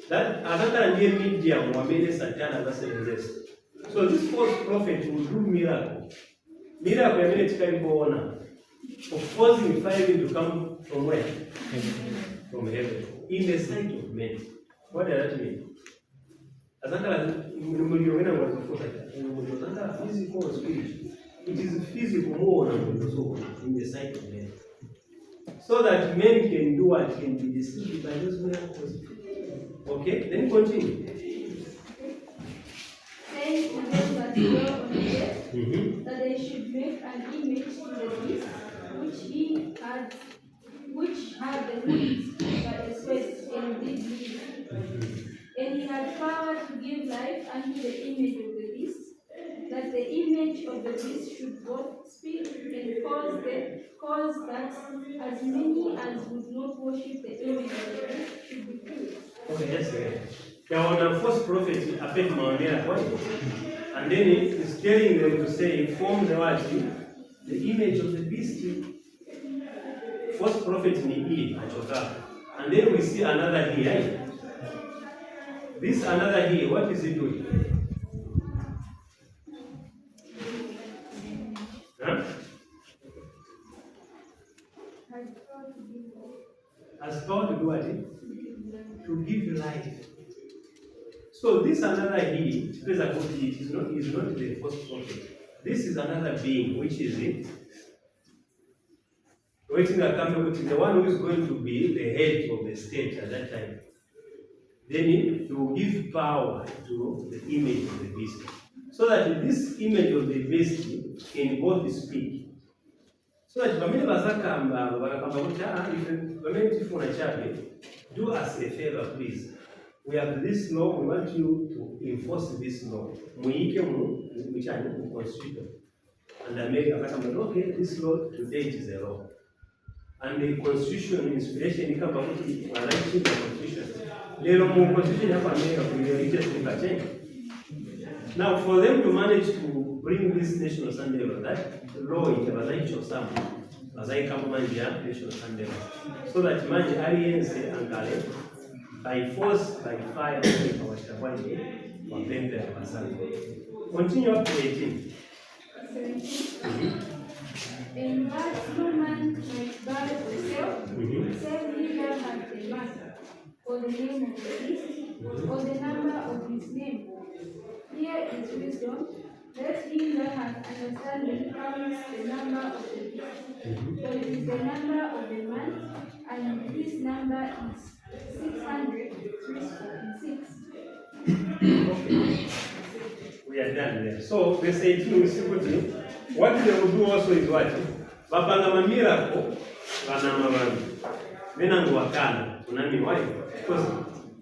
that another near medium or made Satan as a. So this false prophet will do miracle. Miracle of causing fire to come from where? From heaven. In the sight of men. What does that mean? Physical or spiritual. It is physical more than soul in the sight of men. So that men can do what can be deceived by those miracles. Okay, then continue. Saying to them that dwell on the earth, that they should make an image to the beast, which had the wings but the sweat and did live. And he had power to give life unto the image of the beast, that the image of the beast should both speak and cause that as many as would not worship the image of the beast should be killed. Okay, yes, sir. There was a false prophet appeared and then it is telling them to say, form the image of the beast. False prophet in Eve, and then we see another here. This another here, what is he doing? Huh? Has power to do what? To give life. So this another he, is not the first prophet. This is another being, which is it? The one who is going to be the head of the state at that time. Then he will give power to the image of the beast. So that this image of the beast can both speak. So that bamene bazakamba bakakamba kuti if bamene tifuna chabe, do us a favor please. We have this law, we want you to enforce this law. Muike mu constitution. And America akasema okay, this law today it is a law. And the constitution inspiration ikamba kuti writing the constitution. Lero mu constitution hapa America kuna religious change. Now for them to manage to bring this national Sunday law, that law itabazayicho sama. Bazaika manja national Sunday law. So that manje aliense angale by force, by fire, continue up to 18. 17. And that no man might buy or sell, save he that hath the mark, or the name of the beast, or the number of his name. Here is wisdom. Let him that hath understanding count the number of the beast, for it is the number of the man, and his number is 666. We are done there. So verse 18 is simple. What they will do also is what? Bapanga miracle, banama bami. Menangu wakana, unami why? Because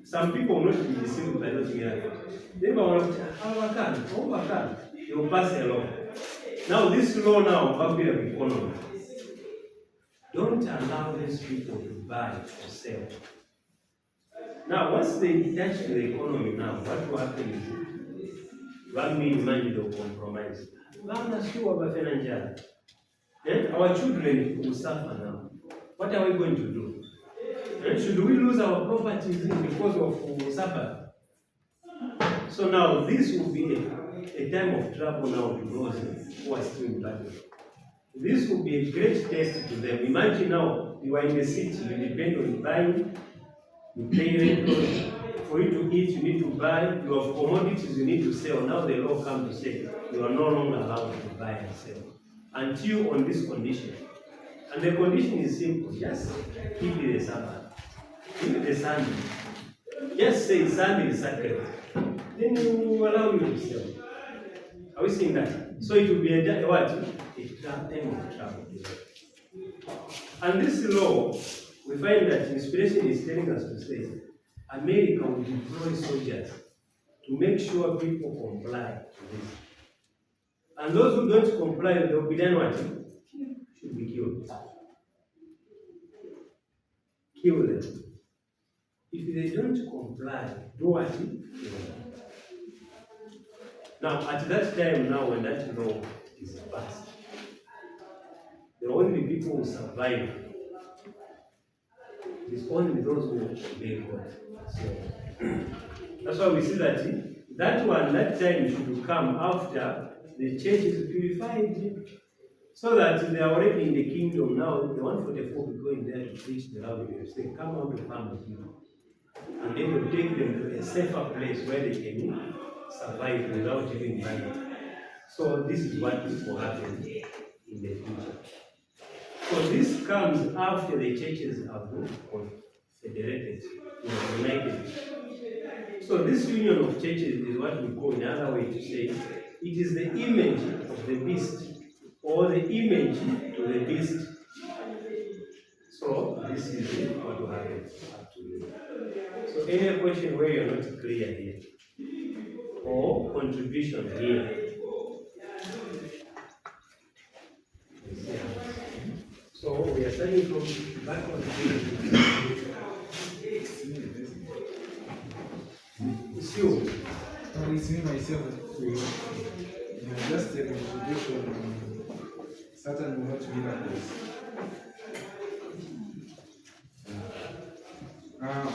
some people will not be deceived by those miracles. They will not wakana, they will pass a law. Now this law now, public economy. Don't allow these people to buy or sell. Now, once they detach the economy now, what will happen is, that means money will compromise. Our children will suffer now. What are we going to do? Should we lose our properties because of suffer? So now, this will be a time of trouble now to those who are still in battle. This will be a great test to them. Imagine now, you are in the city, you depend on buying, you pay rent, for you to eat, you need to buy, you have commodities you need to sell. Now the law comes to say, you are no longer allowed to buy and sell. Until on this condition. And the condition is simple, just keep the Sabbath. Keep the Sunday. Just say Sunday is sacred. Then you will allow you to sell. Are we seeing that? So it will be a what? A time of trouble. And this law, we find that inspiration is telling us to say, America will deploy soldiers to make sure people comply to this. And those who don't comply, they will be done what? Should be killed. Kill them. If they don't comply, do what? Kill them. Now, at that time now, when that law is passed, the only people who survive is only those who obey God. So that's why we see that one, that time should come after the church is purified, so that they are already in the kingdom now. The 144 will go in there to preach the love of God. Say, come out of harm people. And they will take them to a safer place where they can survive without even dying. So this is what will happen in the future. So this comes after the churches have confederated, united. So this union of churches is what we call, another way to say, it is the image of the beast, or the image to the beast. So this is what will happen up to you. So any question where you're not clear here, or contribution here? So we are starting from back on the it's you. It's me myself. Just a contribution. Satan will not miracles.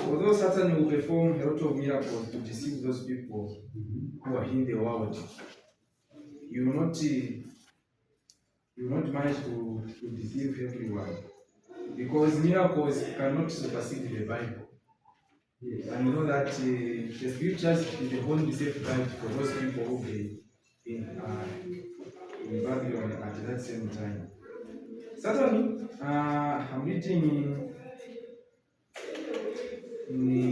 Although Satan will perform a lot of miracles to deceive those people who are in the world, you will not manage to deceive everyone, because miracles cannot supersede the Bible. Yes. And you know that the scriptures is the only safeguard for those people who be in Babylon at that same time. Certainly, I'm reading in the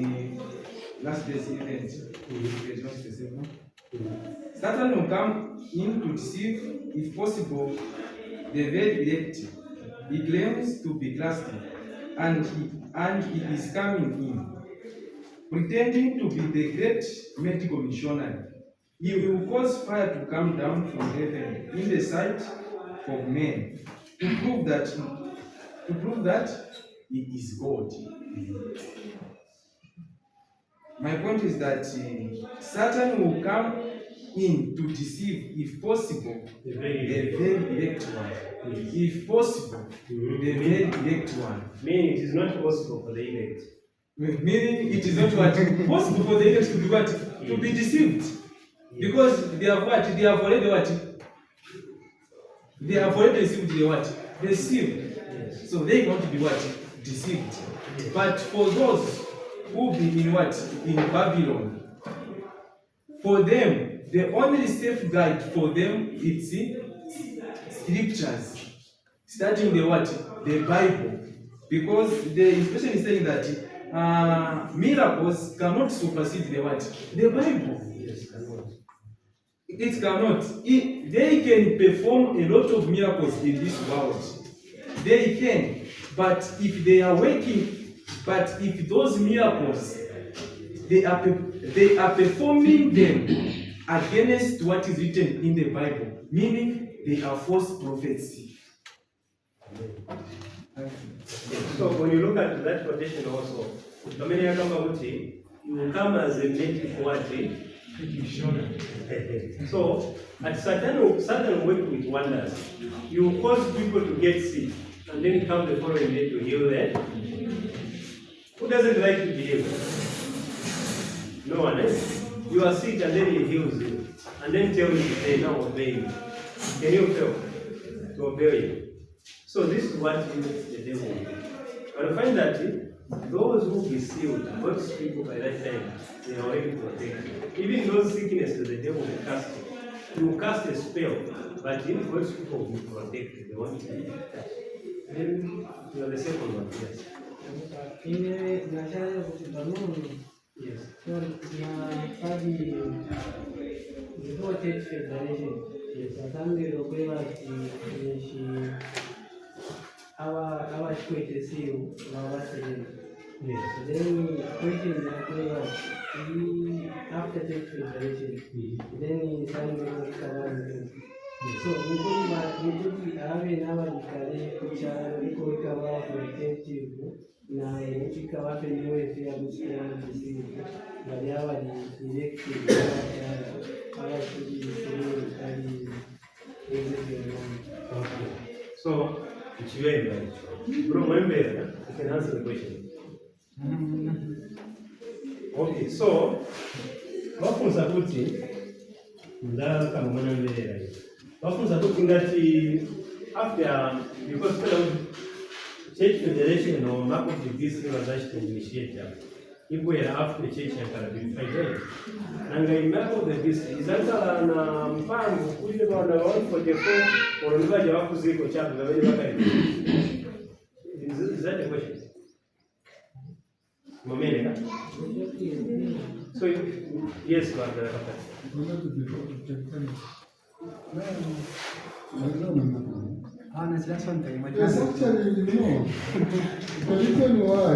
last day's event, page 167. Satan will come in to deceive, if possible, the very elect He claims to be thirsty, and he is coming in, pretending to be the great medical missionary. He will cause fire to come down from heaven in the sight of men to prove that he is God. My point is that Satan will come in to deceive, if possible, the very elect one. If possible, the very elect one. Meaning it is not possible for the elect. Meaning it is not what possible for the elect to be what? To be deceived. Because they have what? They have already what? They have already deceived the what? Deceived. Yes. So they want to be what? Deceived. But for those who be in what? In Babylon, for them, the only safeguard for them is scriptures. Starting the what? The Bible. Because the expression is saying that miracles cannot supersede the what? The Bible. Yes, cannot. It cannot. They can perform a lot of miracles in this world. They can. But if they are working, but if those miracles, they are performing them against what is written in the Bible, meaning they are false prophecy. So when you look at that quotation also, you will come as a medical what? So at Satan will work with wonders. You will cause people to get sick, and then come the following day to heal them. Who doesn't like to be healed? No one, eh? You are sick and then he heals you. And then tells you to say, now obey me. Can you fail to obey you? So this is what is the devil. And I find that those who be sealed, God's people by that time, they are already protected. Even those sicknesses the devil will cast you. He will cast a spell, but if God's people will be protected, they want to be touched. Then you are the second one, yes. Yes. Before church federation, Satangelo kweva our square seal our Yes. then question after church federation, then Sangelo cover. So we have our culture, we cover protective. Na ikikawa penyewe pia kusikia vizuri bali hawa ni direct hawa kujisaidia kali Okay. So it's very right. Bro, remember, you can answer the question. Okay, so wafunza kuti ndala kama mwana mbele right. Wafunza kuti ngati after because church federation or mark of the beast was actually initiated. If we are after church and can be fighting. And the mark of the beast is also na mpango kule kwa na 144 or ndio jawabu ziko chapu za wewe baka. Is that the question? Momeneka. So yes, but that's one thing. Yes, actually, the reason why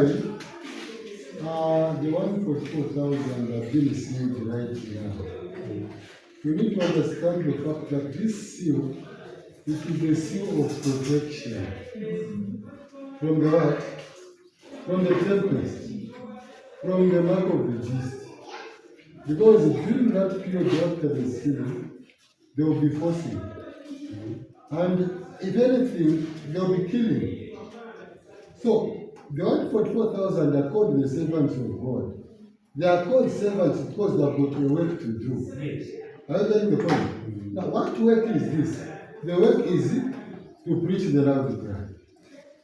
the 144,000 have been sealed right now, we need to understand the fact that this seal, it is a seal of protection from the what? From the tempest, from the mark of the beast. Because during that period after the seal, they will be forcing. And if anything, they'll be killing. So, the 144,000 are called the servants of God. They are called servants because they have got a work to do. yes. Are you getting the point? Now, what work is this? The work is to preach the love of God.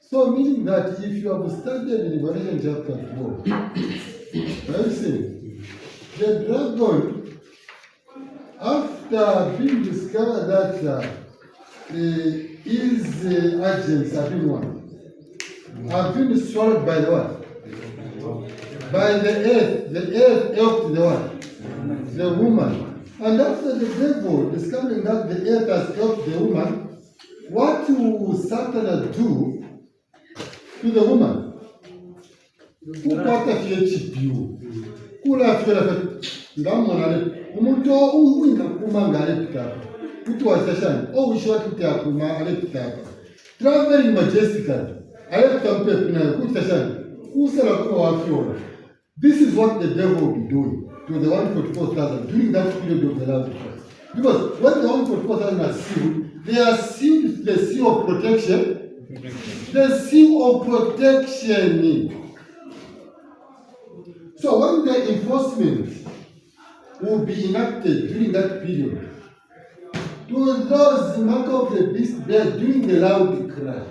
So, meaning that if you have studied in Revelation chapter 4, are you seeing? The dragon, after being discovered that his agents have been what? Have been swallowed by the what? By the earth. The earth helped the what? The woman. And after the devil discovering that the earth has helped the woman, what will Satan do to the woman. Who got a PhD? Who left your Gamonale? Umuto, who in the Kumanga Lepta? Who was a son? Oh, we shot to Takuma Lepta. Traveling majestically. I have some people now, who's the son? Who said a Fiona? This is what the devil will be doing to the 144,000 during that period of the last Christ. Because when the 144,000 are sealed, they are sealed with the seal of protection. The seal of protection. So when the enforcement will be enacted during that period, to those mark of the beast there during the loud cry.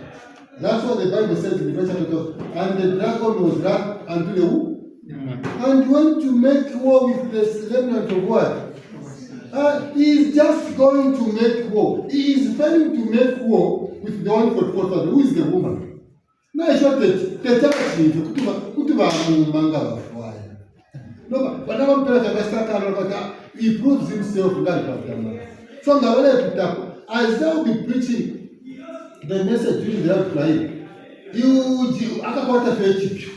That's what the Bible says in verse 12. And the dragon was wrapped unto the who? And went to make war with the remnant of what? He is just going to make war. He is planning to make war with the 144,000. Who is the woman? Now, it's not the church is no, but now he proves himself. So now, as I will be preaching the message during the outcry, you akakwata fellowship.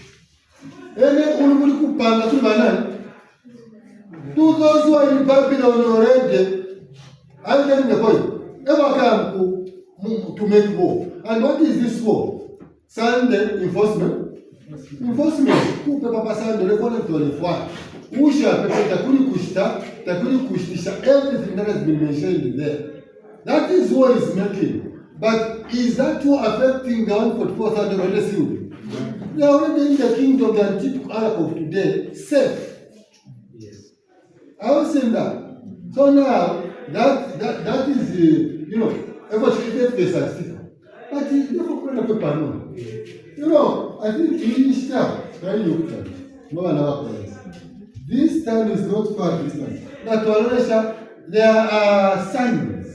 To those who are in Babylon already, I'm getting the point. Never come to make war. And what is this war? Sunday enforcement. Enforcement. Who Papa Sunday recorded to the fire. Who shall prepare Takuri Kushtisha, everything that has been mentioned there. That is what is making. But is that war affecting the 144,000 already sealed? They are already in the kingdom, the antique Arab of today, safe. Yes. I was saying that. So now, that is, everybody is statistic. But it's never going to be I think English time, very young time, no another place. This time is not far distant. But there are signs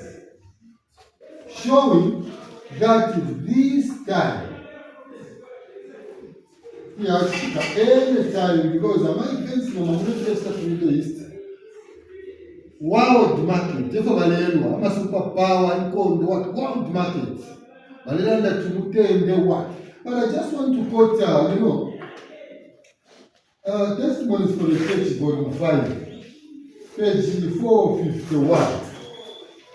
showing that this time, any time, because my friends from the Middle East, world market, I'm a superpower, and called what world market. But I just want to quote, testimonies for the church, volume 5, page 451,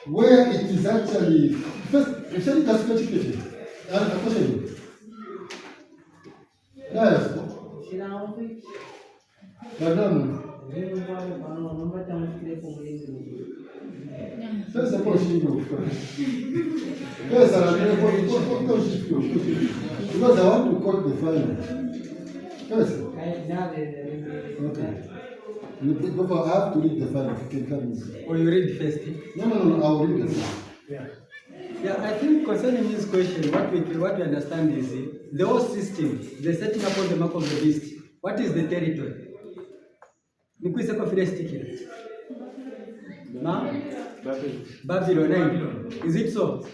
where it is actually first, because I want to quote the final. Yes. Okay. I have to read the final. You can come in. Or you read the first? No. I will read the first. Yeah, I think concerning this question, what we understand is the whole system, the setting up on the mark of the beast. What is the territory? Babylon. Is it so?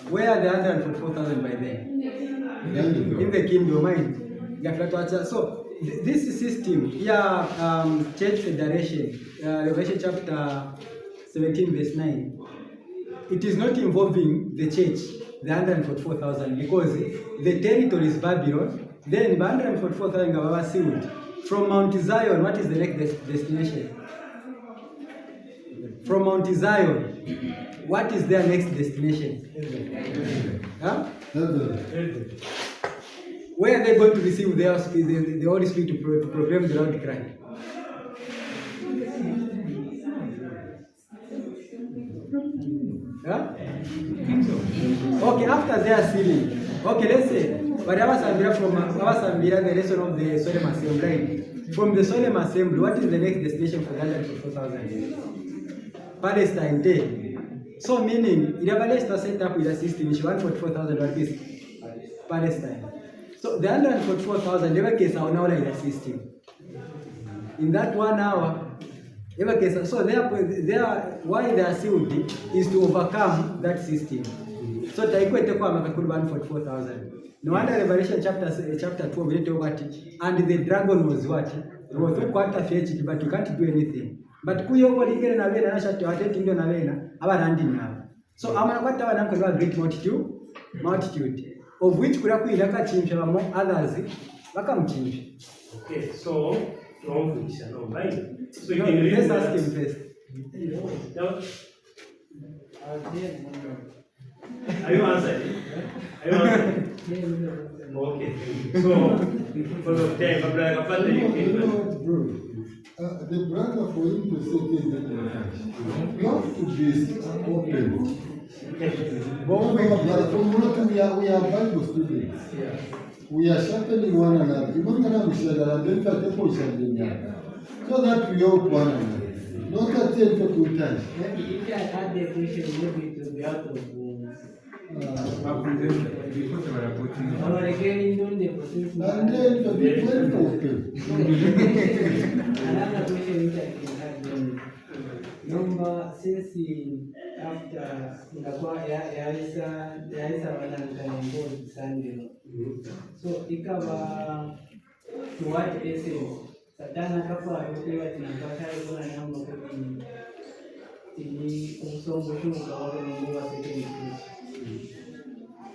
Where are the 144,000 by then? In the kingdom, mind. So this system here, Church Federation, Revelation chapter 17, verse 9. It is not involving the church, the 144,000, because the territory is Babylon. Then 144,000 are sealed. From Mount Zion, what is the next destination? From Mount Zion, what is their next destination? Huh? Where are they going to receive the Holy Spirit to proclaim the loud cry? Huh? Okay, after their sealing. Okay, let's say, but I was the lesson of the solemn assembly. From the solemn assembly, what is the next destination for the 144,000? Palestine Day. So meaning, Leicester set up with a system which 144,000 what is Palestine. So the 144,000 never case are now like the system. In that 1 hour, never case. So why they are sealed is to overcome that system. So taikuwa itakuwa makakulu 144,000. No wonder Revelation chapter 12 we talk about it. And the dragon was what? It was quite fetched, but you can't do anything. But kuyo ko lingere na wena nasha twatete ndio na wena aba nandi now. So amana kwata wana kwa great multitude. of which kuda kuira kachinja vamwe others vakamuchinja. Okay, so don't push, no, right? So you No, can read let's that. ask him first. Now, are you answering? Are you answering? Okay. So, because of time, but like a father, you You know can. what, bro? The brother, for him to say things like that, you have to be open. We are Bible students. We are sharpening one another. So that we help one another. Not that you for good times. Maybe if I had the question, maybe it will be out of our again on the process. And then for people open. Another question which I can have then number since after inakuwa yaisa wanankanembodi Sunday. So ikawa to what essence satana kafa arukewa tinapata kuna namna kuti tini usongo shuka wale mungu wa second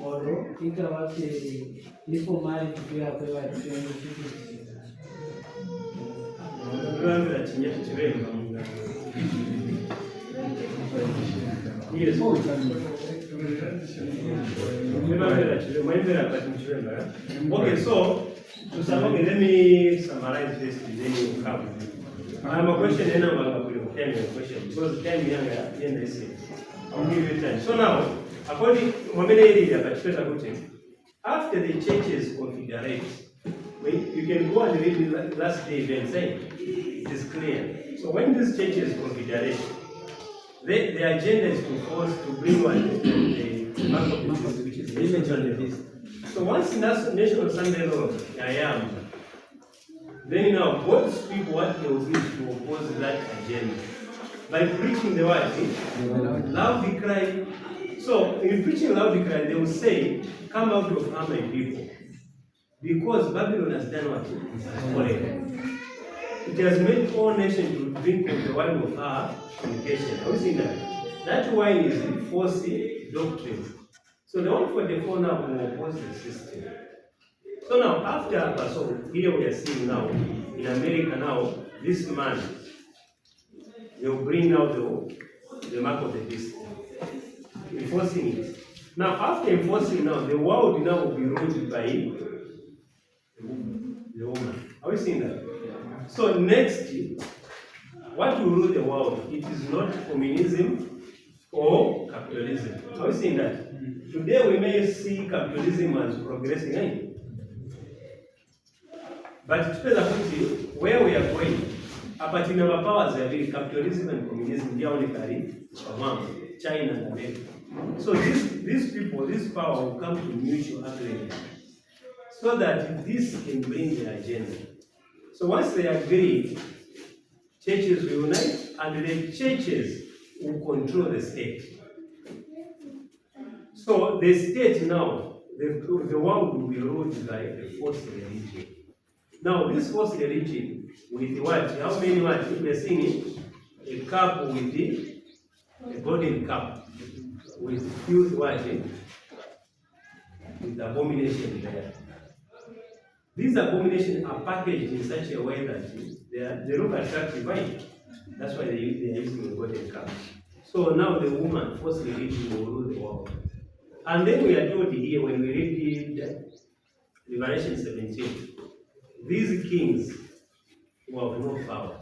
Oro ikawa nipo mali tukiwa kwa tendo kitu Yes. Okay, so to some let me summarize this then you come. I have a question and I'm going to tell you a question because 10 years in the essay. I'll give you time. So now, according to after the churches confederate, you can go and read the last day event saying it is clear. So when these churches confederate, the agenda is to force to bring one the mark of the beast, which is the image on the beast. So once National Sunday Law, I am, then now God's people what they will do is to oppose that agenda by preaching the word, loud cry. So in preaching loud cry, they will say, "Come out of her, my people," because Babylon has done what? It has made all nations to drink of the wine of her fornication. Have you seen that? That wine is false doctrine. So the 144 now will oppose the system. So now after so here we are seeing now in America now this man they will bring out the mark of the beast, enforcing it. Now after enforcing now the world now will be ruled by the woman. Have you seen that? So next, what will rule the world? It is not communism or capitalism. Have you seen that? Today we may see capitalism as progressing, right? But it depends upon where we are going. Apart in our powers, capitalism and communism, they are only carry China and America. So these people, this power will come to mutual agreement so that this can bring their agenda. So once they agree, churches will unite and the churches will control the state. So the state now, the world will be ruled by a false religion. Now this false religion with what? How many what? We are seeing a cup with a golden cup with filled what? With abomination there. These abominations are packaged in such a way that they look attractive, right? That's why they are using a golden cup. So now the woman, false religion, will rule the world. And then we are told here, when we read Revelation 17, these kings who have no power.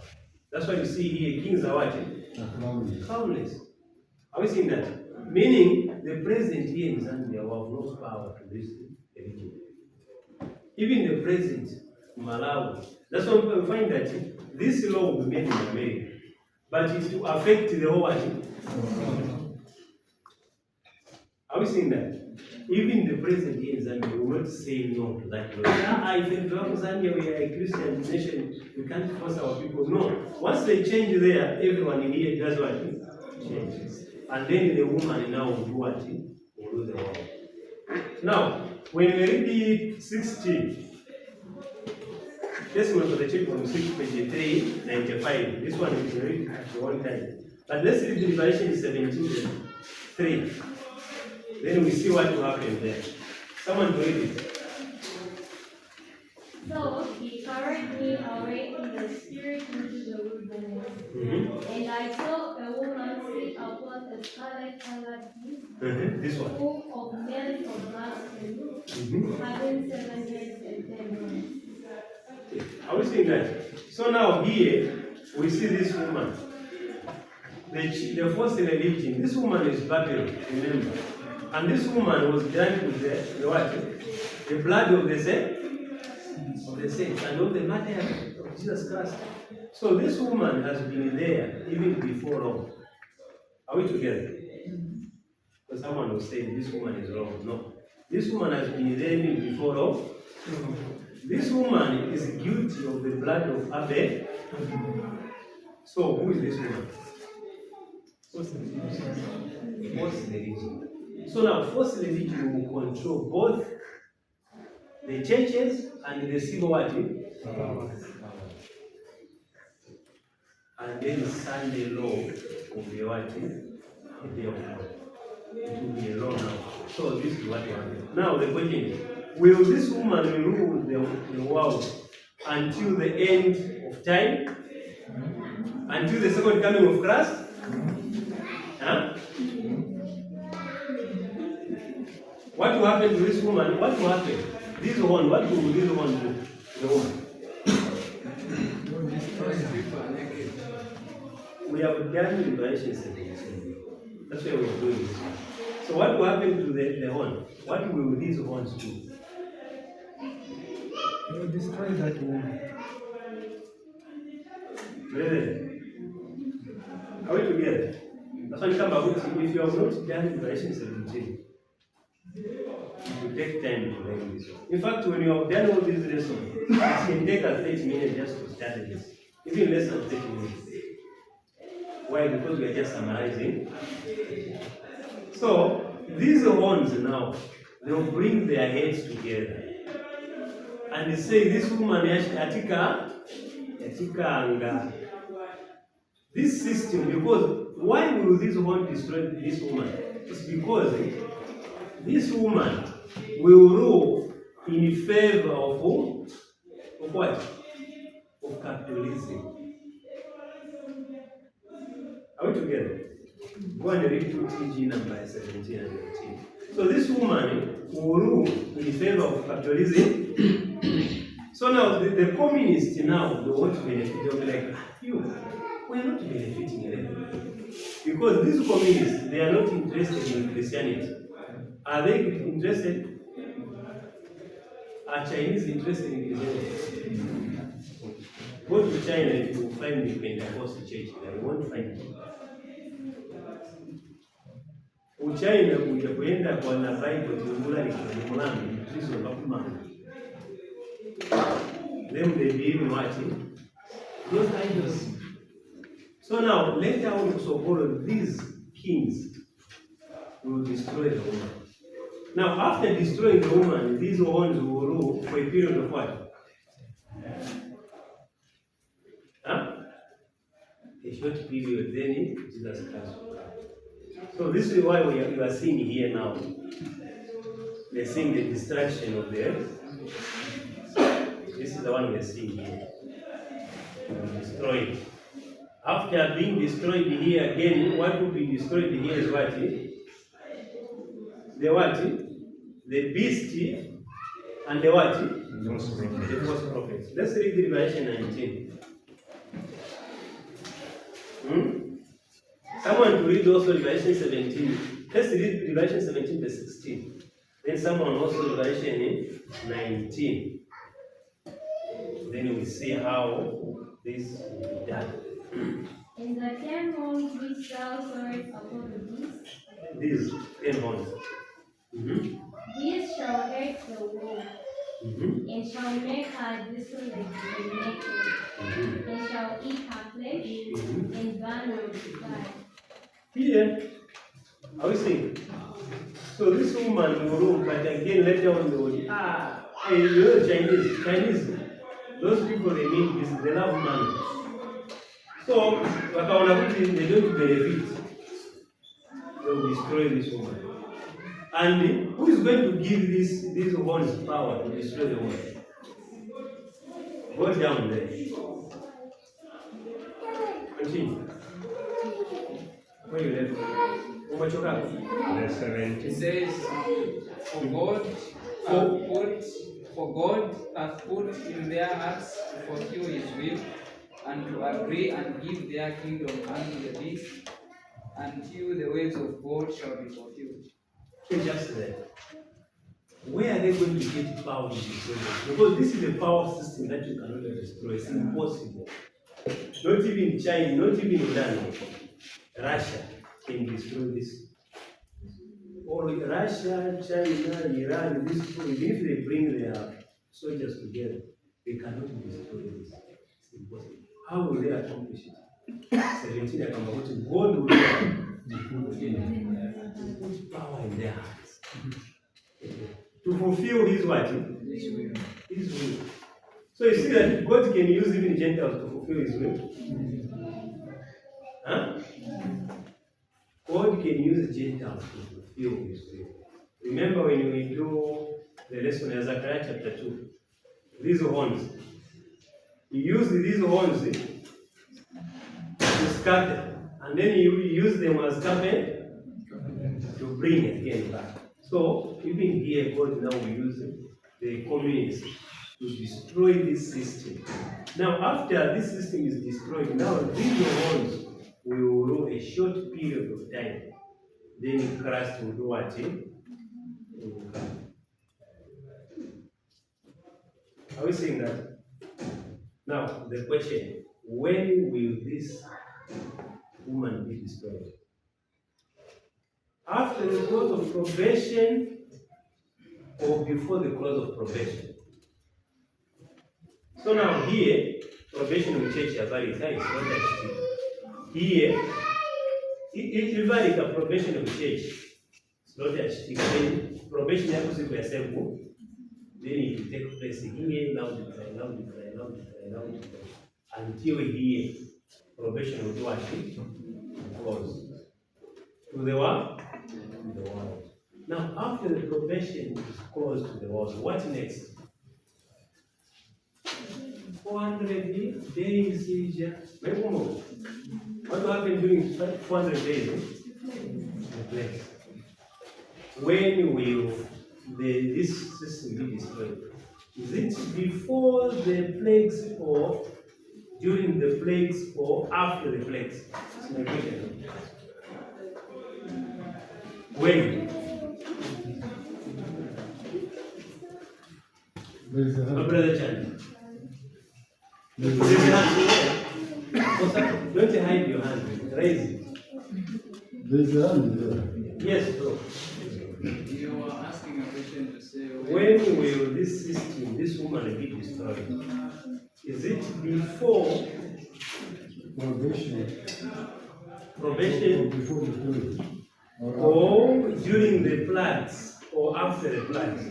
That's why you see here, kings are what? Powerless. Have you seen that? Meaning, the president here in Zambia will have no power to this religion. Even the president, Malawi. That's why we find that this law will be made in America, but it will affect the whole world. Have you seen that? Even the president here in Zambia will not say no to that law. If in Zambia we are a Christian nation, we can't force our people. No. Once they change there, everyone in here does what? Changes. And then the woman now will do what? Will do the work. Now, when we read 16, this one for the chapter from 6, page 395. This one is read at one time. But let's read the Revelation 17, 3. Then we see what will happen there. Someone to read it. So he carried me away in the spirit into the wilderness. Mm-hmm. And I saw a woman sit upon a scarlet-colored beast, This one. full of nails of blasphemy, having 7 heads and 10 horns. Are we seeing that? So now here we see this woman. The first religion. This woman is Babylon, remember. And this woman was drunk with the what? The blood of the saints and of the mother of Jesus Christ. So this woman has been there even before long. Are we together? Because someone will say this woman is wrong. No. This woman has been there even before long. This woman is guilty of the blood of Abel. So who is this woman? False religion. So now false religion will control both the churches and the civil what? And then Sunday law will be what? A day of law. It will be a law now. So this is what we want. Now the question is, will this woman rule the world until the end of time? Until the second coming of Christ? Huh? What will happen to this woman? What will happen? This one, what will this one do? The woman. We have done liberation separation. That's why we're doing this. So what will happen to the horn? What will these horns do? They will destroy that woman. Really? Are we together? That's why come about if you have not done liberation separation, it will take time to learn this. In fact, when you have done all these lessons, it can take us 30 minutes just to study this. Even less than 30 minutes. Why? Because we are just summarizing. So, these horns now, they will bring their heads together. And they say, this woman, Atika Anga. This system, because why will this horn destroy this woman? It's because this woman will rule in favor of who? Of what? Of capitalism. Are we together? Go and read 2 TG number 17 and 18. So this woman will rule in favor of capitalism. So now the communists now they want to benefit. They'll be like, you, we're not benefiting anything. Because these communists, they are not interested in Christianity. Are they interested? Are Chinese interested in Christianity? Go to China and you will find the Pentecostal church. They won't find it. Uchina kuja kuenda kwa na Bible tumbula ni mlango Kristo kapuma. Them they believe watching those idols. So now later on so all these kings will destroy the woman. Now after destroying the woman, these ones will rule for a period of what? A short period, then Jesus Christ will come. So this is why you are seeing here now. They're seeing the destruction of the earth. This is the one we're seeing here. Destroyed. After being destroyed here again, what will be destroyed here is what? The what? The beast and the what? The false prophets. Let's read the Revelation 19. Someone to read also Revelation 17. First read Revelation 17 verse 16. Then someone also Revelation 19. Then we see how this will be done. And the 10 horns which thou sawest upon the beast, These 10 horns. these shall hurt the world, and shall make her desolate and naked, and shall eat her flesh, and burn her with fire. Here, are we seeing? So this woman will rule, but again later on they will, hey, you know Chinese, those people they mean is they love money. So, they don't benefit. They will destroy this woman. And who is going to give these horns power to destroy the world? Go down there. Continue. Where you left? Verse 17. It says, for God hath put in their hearts to fulfill his will, and to agree and give their kingdom unto the beast, until the ways of God shall be fulfilled. So just there. Where are they going to get power to destroy them? Because this is a power system that you cannot destroy. It's impossible. Not even China, not even Iran, Russia can destroy this. Or Russia, China, Iran, these people, even if they bring their soldiers together, they cannot destroy this. It's impossible. How will they accomplish it? 17, I come about it. God will put power in their hearts. To fulfill his what? His will. So you see that God can use even Gentiles to fulfill his will. Huh? God can use Gentiles to fulfill his will. Remember when we do the lesson in Zechariah chapter 2, these horns. He used these horns to scatter, and then he used them as carpet to bring again back. So even here, God now will use the communists to destroy this system. Now, after this system is destroyed, now these horns will rule a short period of time. Then Christ will do what? He will come. Are we seeing that? Now, the question, when will this woman be destroyed? After the close of probation or before the close of probation? So now here, probation with church has already time, it's not that strict. Here, if I a probation with church, it's not that strict. Then probation happens to be assembled, then it will take place here, now decline, now decline, now decline, now decline. Until here, probation will do what? Close. To the what? To the world. Now, after the probation is closed to the world, what next? 400 days is what will happen during 400 days? The plagues. When will this system be destroyed? Is it before the plagues or during the plagues or after the plagues? That's my question. When? There's a My hand. brother Chan. There's Raise a your hand. hand. Don't hide your hand. Raise it. There's a hand there. Yes, bro. You are asking a question to say When will this system, this woman be destroyed? Is it before Probation. probation Before the plague. or during the plagues or after the plagues?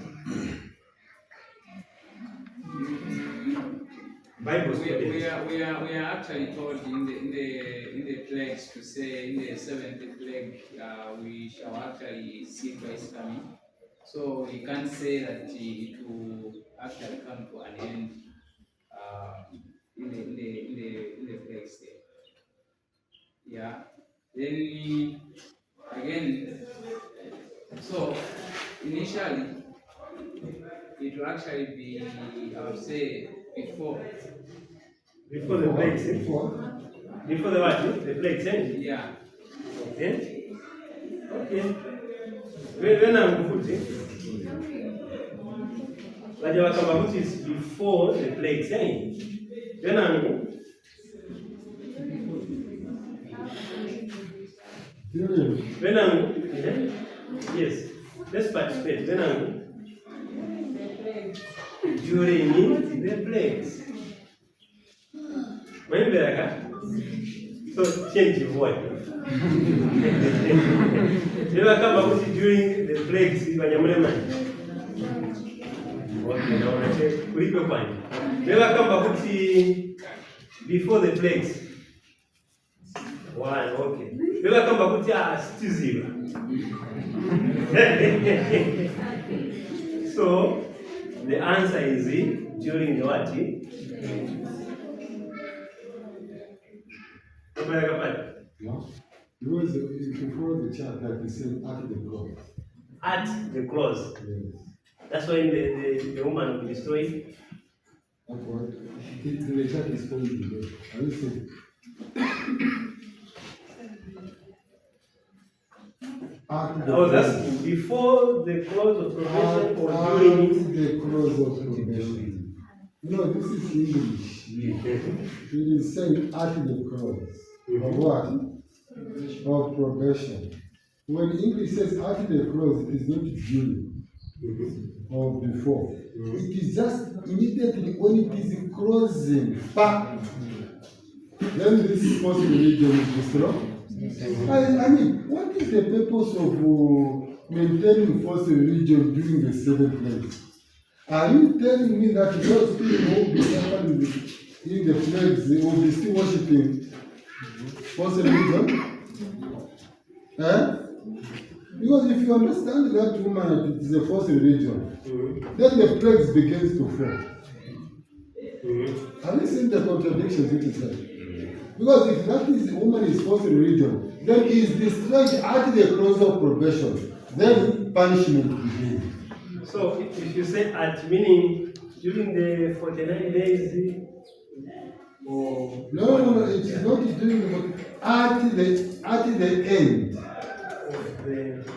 Bible we studies. are actually told in the plagues to say in the seventh plague we shall actually see Christ coming. So we can't say that it will actually come to an end in the plagues there. Yeah. Then again, so initially it will actually be, I would say, before. Before the plagues. Before. Before the what? The plagues end. Yeah. Okay. Okay. When I'm putting, which is before the plagues end. When I'm yes, let's participate. When I'm during the plagues. So change your word. Never come about during the plagues. Okay, now let's read your point. Never come about before the plagues. One, okay. Never come about 0. So the answer is during the what? No? Because if you follow the chart that is saying at the close. At the close. Yes. That's when the woman will be destroyed. That's what the chart is pointing there. Are you saying? I was asking before the close of probation or during it? The close of probation. No, this is English. It is saying at the close of what? Of probation. When English says at the close, it is not during or before. It is just immediately when it is closing. Then this false religion is destroyed. I mean, what is the purpose of maintaining false religion during the 7th plague? Are you telling me that those people who will be in the plagues will be still worshipping false religion? Because if you understand that woman that it is a false religion, then the plagues begins to fall. Have you seen the contradictions it is like? Because if that is woman is false religion, then he is destroyed at the close of probation. Then punishment begins. So if you say at, meaning during the 49 days, or No, it is not during at the end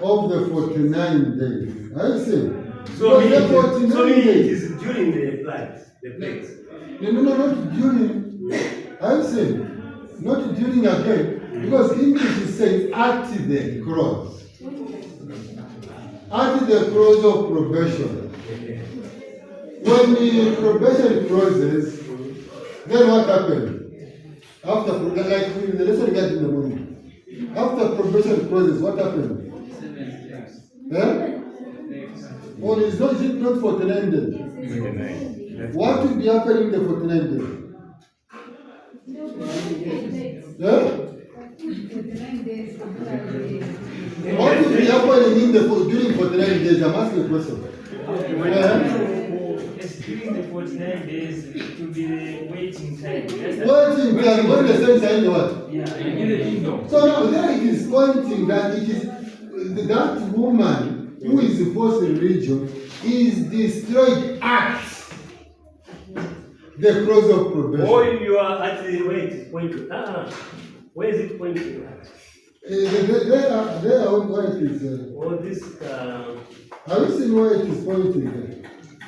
of the 49 days. I say. so meaning, so it is during the plagues. No, not during. I say. Not during again, because English is saying at the cross. At the cross of probation. When the probation closes, then what happens? After, like in the lesson we got in the morning. After probation closes, what happens? Or is it not 49 days? What will be happening in the 49 days? What will be happening during 49 days? I'm asking a question. During the 49 days, it will be the waiting time. Waiting time, what the same time what? Yeah, in the kingdom. So now there it is pointing that it is that woman who is the false religion is destroyed at the close of probation. Or you are at the wait, pointing. Where is it pointing at? There where it is. Or this. Have you seen where it is pointing there?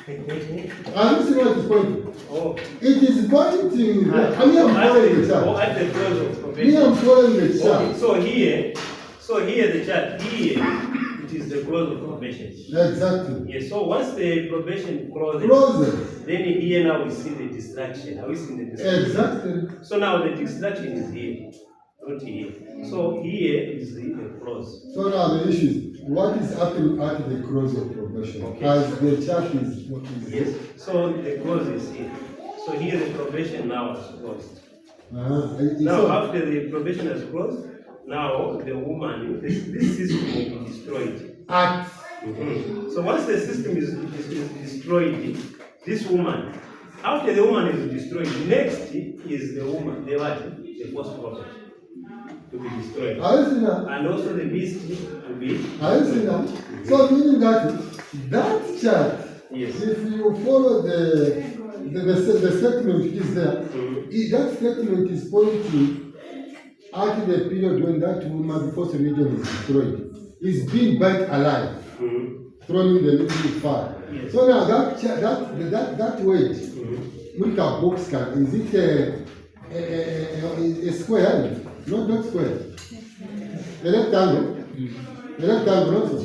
Have you seen where it is pointing? Oh. It is pointing. I mean, I'm following the chart. Or at the close of probation. Me, I'm following the chart. Okay, so here the chart, here it is the close of probation. Exactly. Yes, so once the probation closes, then here now we see the distraction. Are we seeing the distraction? Exactly. So now the distraction is here, not here. So here is the close. So now the issue is what is happening at the close of probation? Okay. As the chart is what is Yes, so the close is here. So here the probation now is closed. Now so, after the probation is closed, now the woman, this system will be destroyed. at So once the system is destroyed, this woman, after the woman is destroyed, next is the woman, the what? The false prophet to be destroyed. Are you seeing that? And also the beast to be. Are you seeing that? So meaning that chart, Yes. if you follow the statement which is there, that statement is pointing at the period when that woman, the false religion is destroyed, is being burnt alive, thrown in the little fire. Yes. So now that weight, look at box can, is it a square? Not square. A rectangle. A rectangle, not so.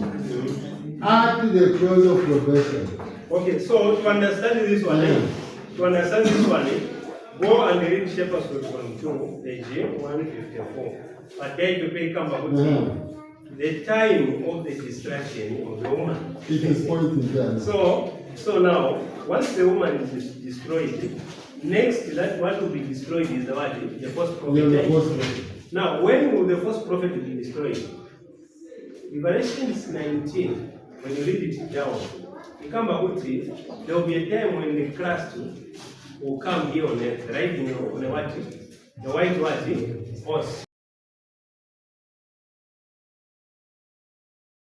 At the close of probation. Okay, so to understand this one, go and read Shepherd's Book 2, page 154. But then you pay come back the time of the distraction of the woman. It is pointing there. So now, once the woman is destroyed, next that what will be destroyed is the what? The false prophet. Yeah, the false prophet. Now, when will the false prophet be destroyed? Revelations 19, when you read it down, you come back with it, there will be a time when the Christ will come here on earth, riding on a what? The white what? Horse.